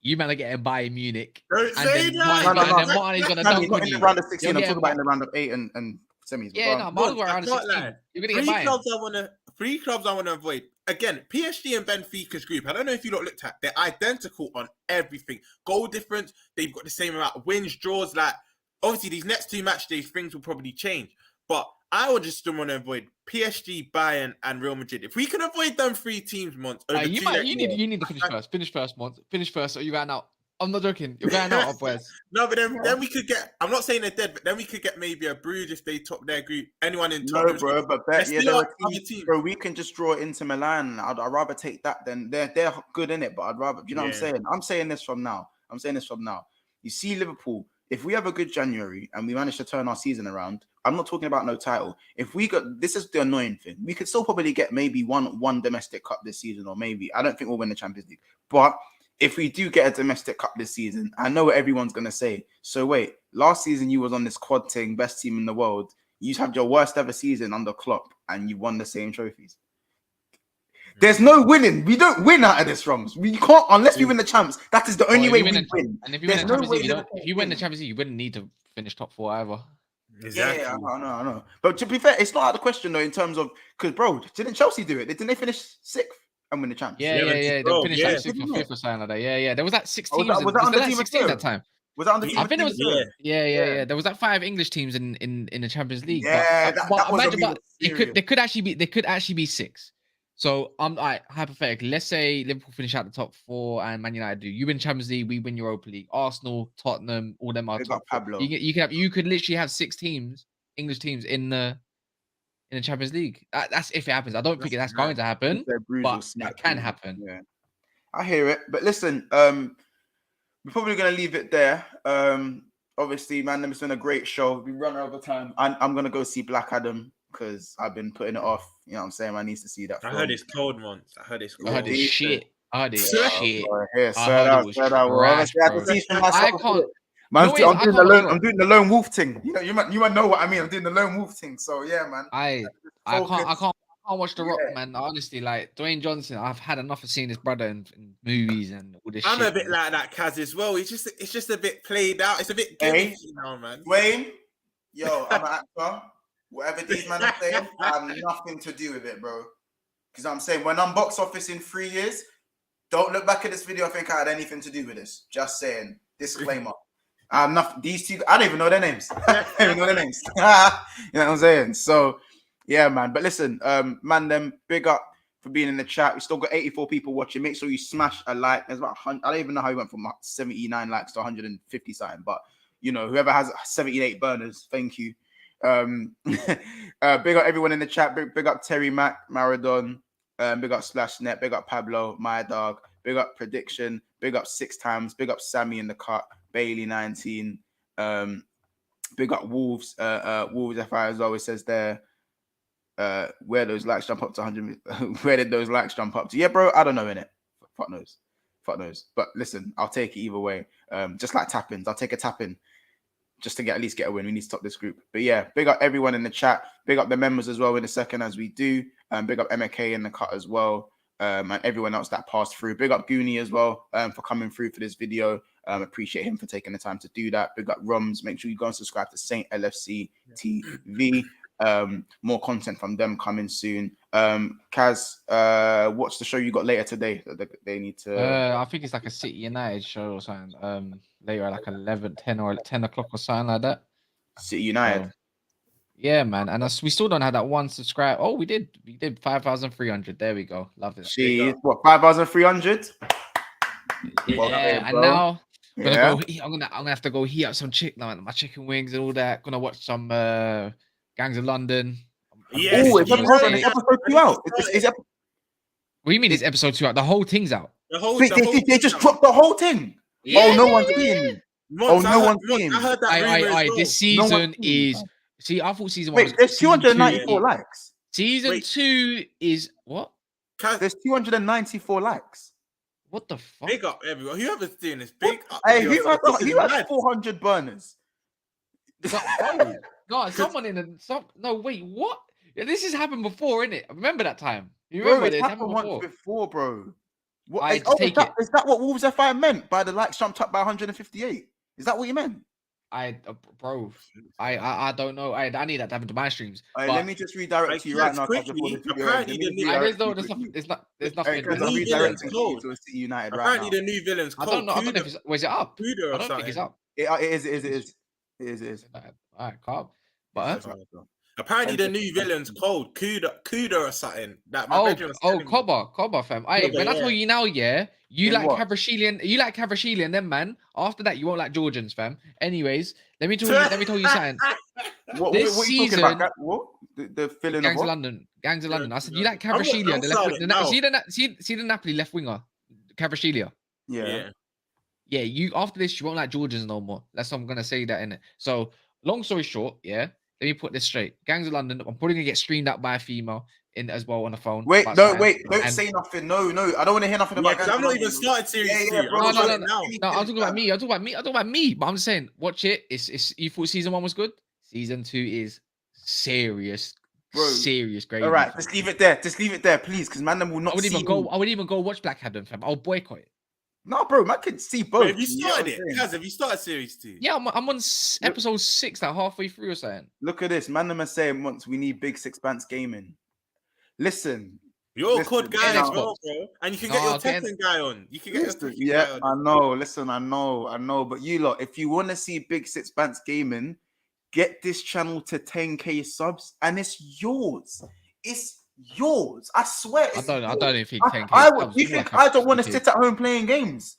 You man are getting Bayern Munich. Don't say that. And then Martin's gonna dunk on you. In the round of 16, I'm talking about in the round of 8 and semis. Martin's around 16. You're gonna get Bayern. 3 clubs I want to avoid. Again, PSG and Benfica's group. I don't know if you looked at. They're identical on everything. Goal difference. They've got the same amount of wins, draws. Like obviously, these next 2 match days, things will probably change. But I would just still want to avoid PSG, Bayern, and Real Madrid. If we can avoid them 3 teams, Mont. You need to finish first. Finish first, Mont. Finish first, or you going out. I'm not joking. You're going out, boys. No, but then we could get. I'm not saying they're dead, but then we could get maybe a Bruges if they top their group. Anyone in top? No, bro. But bro, we can just draw Inter Milan. I'd rather take that than they're good in it. But I'd rather. You know what I'm saying? I'm saying this from now. You see Liverpool. If we have a good January and we manage to turn our season around, I'm not talking about no title. If we got, this is the annoying thing. We could still probably get maybe one domestic cup this season, or maybe I don't think we'll win the Champions League, but. If we do get a domestic cup this season, I know what everyone's going to say. So wait, last season you was on this quad thing, best team in the world. You had your worst ever season under Klopp and you won the same trophies. There's no winning. We don't win out of this, Roms. We can't, unless we win the champs. That is the only way we win. And if you win the Champions League, if you win the Champions League, you wouldn't need to finish top 4 either. Exactly. Yeah, I know. But to be fair, it's not out of the question though, in terms of, because bro, didn't Chelsea do it? Didn't they finish 6th? And win the champs. Yeah. They finished like 6th or 5th or something like that. Yeah. There was that 6 teams. Was that under 16 that time? Was that under team? I think it was. Yeah. There was like 5 English teams in the Champions League. Yeah, but imagine they could actually be 6. So I'm hypothetically, let's say Liverpool finish out the top 4 and Man United do. You win Champions League, we win Europa League. Arsenal, Tottenham, all them are Big top up 4. Pablo. You could literally have 6 teams, English teams in the Champions League. That's if it happens. I don't think that's going to happen, Their bruise will but smack that can you. happen. Yeah, I hear it. But listen, we're probably gonna leave it there. Obviously, man, it's been a great show. We run over time. I'm gonna go see Black Adam because I've been putting it off. You know what I'm saying? I need to see that. I film. heard it's cold once. I heard it's cold. I heard it's shit. I heard it's shit. Here, I heard it was trash, bro. I can't. Man, No, I'm doing the lone wolf thing. You know, you might know what I mean. I'm doing the lone wolf thing. So yeah, man. I can't watch The Rock, man. Honestly, like Dwayne Johnson, I've had enough of seeing his brother in movies and all this I'm shit. a bit like that, Kaz, as well. It's just a bit played out. It's a bit gimmicky now, man. Dwayne, yo, I'm an actor. Whatever these men are saying, I have nothing to do with it, bro. Because I'm saying, when I'm box office in 3 years, don't look back at this video. I think I had anything to do with this. Just saying. Disclaimer. I'm not these two. I don't even know their names. I don't even know their names. You know what I'm saying? So, yeah, man. But listen, man, them big up for being in the chat. We still got 84 people watching. Make sure you smash a like. There's about 100, I don't even know how you went from 79 likes to 150 something. But you know, whoever has 78 burners, thank you. Big up everyone in the chat. Big up Terry Mac, Maradon. Big up Splashnet. Big up Pablo, my dog. Big up Prediction. Big up 6 times. Big up Sammy in the cut. Bailey 19. Big up Wolves. Wolves FI as always says there. Where those likes jump up to 100. Where did those likes jump up to? Yeah, bro. I don't know, innit? Fuck knows. But listen, I'll take it either way. Just like tap-ins. I'll take a tap-in. Just to at least get a win. We need to stop this group. But yeah, big up everyone in the chat. Big up the members as well in a second as we do. Big up MK in the cut as well. And everyone else that passed through. Big up Goonie as well for coming through for this video. Appreciate him for taking the time to do that. Big up Rums. Make sure you go and subscribe to Saint LFC TV. More content from them coming soon. Kaz, what's the show you got later today that they need to? I think it's like a City United show or something. Later, like 10 o'clock or something like that. City United. So, yeah, man. And we still don't have that one subscribe. Oh, we did 5,300. There we go. Love it. Jeez, what 5,300? Yeah, Well, and now I'm gonna have to go heat up some my chicken wings and all that. Gonna watch some Gangs of London. Yes. Oh, it's episode 2 out. What do you mean? It's episode 2 out? The whole thing's out. They just dropped the whole thing. Yeah. Oh, no one's seen. No one's seen. I heard that. This season is. See, I thought season 1 was. There's 294 likes. Season 2 is what? There's 294 likes. What the fuck? Big up everyone. Whoever's doing this, big up. Hey, who has 400 burners? God, someone no, wait, what? This has happened before, innit? Remember that time? You remember this happened once before, bro. Is that what Wolves FI meant by the likes jumped up by 158? Is that what you meant? I don't know. I need that to happen to my streams. Let me just redirect to you right now. Apparently, there's nothing. Redirecting you to a City United right now. Apparently, the new villain's called. I don't know if it's. Was it up? I don't think it's up. It is. All right, calm. But apparently the new villain's called Kuda or something. Kepa, fam. When I tell you now, yeah, you like Kvaratskhelia, then man. After that, you won't like Georgians, fam. Anyways, let me tell you something. What are you talking about? What? The villain Gangs of London. I said you like Kvaratskhelia, see the Napoli left winger, Kvaratskhelia. Yeah. Yeah, you after this, you won't like Georgians no more. That's what I'm gonna say that in it. So, long story short, yeah. Let me put this straight. Gangs of London. I'm probably gonna get streamed up by a female in as well on the phone. Don't say nothing. No, I don't want to hear nothing about. Because I've not even started series 2. No. I'm talking about me. I'm talking about me. But I'm just saying, watch it. It's you thought season 1 was good. Season 2 is serious. Bro, serious gravy. All right, just leave it there, please, because man, them will not. I would even go watch Black Adam, fam. I'll boycott it. No, bro, man can see both. Wait, have you started it? Kaz, have you started series 2? Yeah, I'm on episode 6, like halfway through or something. Look at this. Man, them are saying once we need big Sixpence gaming. Listen. You're a good guy as well, bro. And you can get your Tekken guy on. You can get your Tekken guy on. I know. Listen, I know. But you lot, if you want to see big Sixpence gaming, get this channel to 10k subs and it's yours. It's Yours. I swear. I It's don't yours. know if he can. You think I don't want to sit at home playing games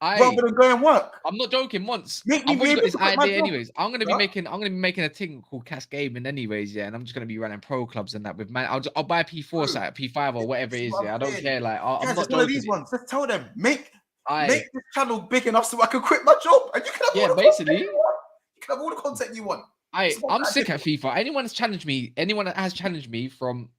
rather than go and work? I'm not joking. Once Make me I've already got this able to quit my idea, job, anyways. I'm gonna be bruh. making a thing called Cash Gaming, anyways. Yeah, and I'm just gonna be running pro clubs and that with man. I'll buy P4 site, P5 or whatever it is. Yeah, I don't care. Like I'm Guys, not it's one of joking. these ones. Let's tell them make I this channel big enough so I can quit my job and you can have all the content basically. you want. You can have all the content you want. I'm sick at FIFA. Anyone that has challenged me from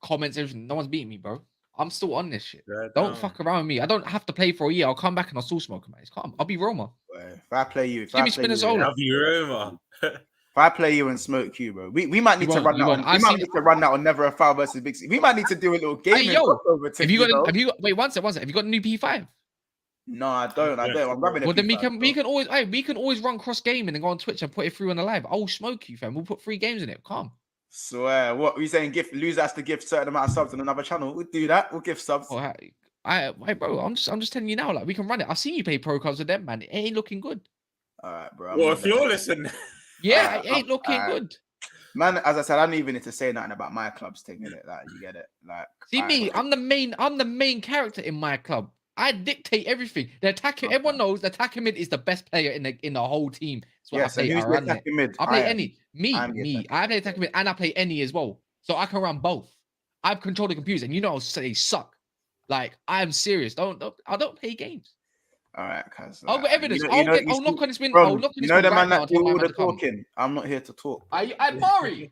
comments, everything, no one's beating me, bro. I'm still on this shit. Don't fuck around with me. I don't have to play for a year. I'll come back and I'll still smoke, man. It's calm. I'll be Roma. If I play you, I'll be Roma. If I play you and smoke you, bro, we might need to run that on. We might need to run that on Never a Foul versus Big Six. We might need to do a little game. Have you got? Wait, one second. Have you got a new P5? No, I don't. I'm grabbing it. Well, then we can always run cross gaming and go on Twitch and put it through on the live. I'll smoke you, fam. We'll put 3 games in it. Calm. Swear. What are you saying? Loser has to give certain amount of subs on another channel. We'll do that. We'll give subs. Oh, bro, I'm just telling you now. Like we can run it. I've seen you play pro cards with them, man. It ain't looking good. All right, bro. Well, if you're listening, yeah, it ain't looking good. Man, as I said, I don't even need to say nothing about my club's thing, innit? Like, you get it? Like, see me, I'm the main character in my club. I dictate everything. The attacking, everyone knows the attacking mid is the best player in the whole team. That's what I play. So who's the attacking mid? I play any. Me. I play attacking mid and I play any as well. So I can run both. I've controlled the computers, and I'll say suck. Like I'm serious. I don't play games. All right, cuz. I'll got evidence. I'll knock on this win. Bro, I'll knock on this the win man right that do all the talking. I'm not here to talk. I Mari.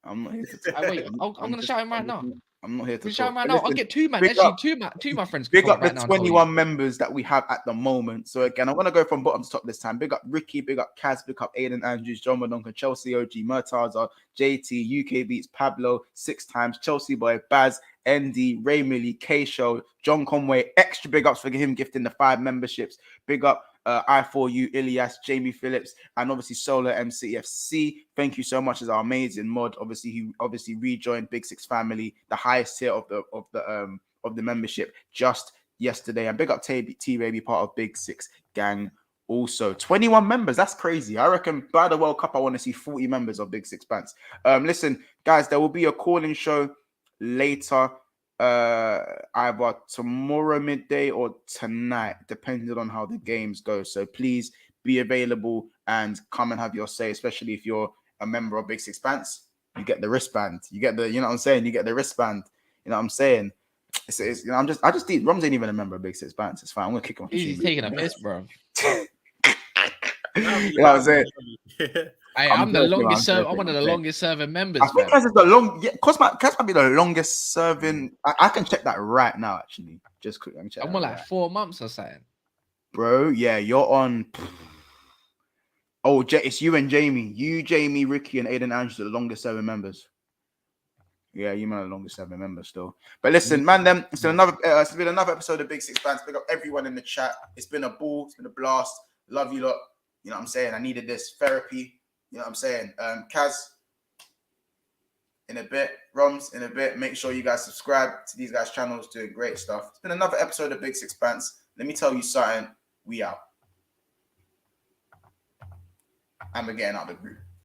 I'm not here to talk. Wait, I'm gonna shout him right now. I'm not here to shout talk. him right now. I'll get 2 man. Actually, two of my friends. Big up the 21 members that we have at the moment. So again, I'm gonna go from bottom to top this time. Big up Ricky, big up Kaz, big up Aiden Andrews, John Madonka, Chelsea OG, Murtaza, JT, UK Beats, Pablo, 6 times, Chelsea Boy, Baz, ND, Ray Millie, K Show, John Conway. Extra big ups for him gifting the 5 memberships. Big up I4U, Ilias, Jamie Phillips, and obviously Solar MCFC. Thank you so much as our amazing mod. Obviously, he rejoined Big Six family, the highest tier of the membership just yesterday. And big up T Baby, part of Big Six gang. Also, 21 members. That's crazy. I reckon by the World Cup, I want to see 40 members of Big Six Pants. Listen, guys, there will be a calling show later. Either tomorrow midday or tonight, depending on how the games go. So please be available and come and have your say, especially if you're a member of Big Six Pants. You get the wristband. You get the, you know what I'm saying? You get the wristband. You know what I'm saying? It's you know, I just need Rom's ain't even a member of Big Six Pants. It's fine. I'm gonna kick him off. He's taking a piss, bro. You know what I'm saying? I'm the longest serving. I'm one of the longest serving members. I think Kaz is the long. Yeah, Kaz might be the longest serving. I can check that right now. Actually, just quickly. I'm on like 4 months or something. Bro, yeah, you're on. Oh, it's you and Jamie. You, Jamie, Ricky, and Aiden Andrews are the longest serving members. Yeah, you man are the longest serving members still. But listen, man, it's been another episode of Big Six Bands. Pick up everyone in the chat. It's been a ball. It's been a blast. Love you lot. You know what I'm saying? I needed this therapy. You know what I'm saying? Kaz, in a bit. Roms, in a bit. Make sure you guys subscribe to these guys' channels. Doing great stuff. It's been another episode of Big Six Bands. Let me tell you something. We out. And we're getting out of the group.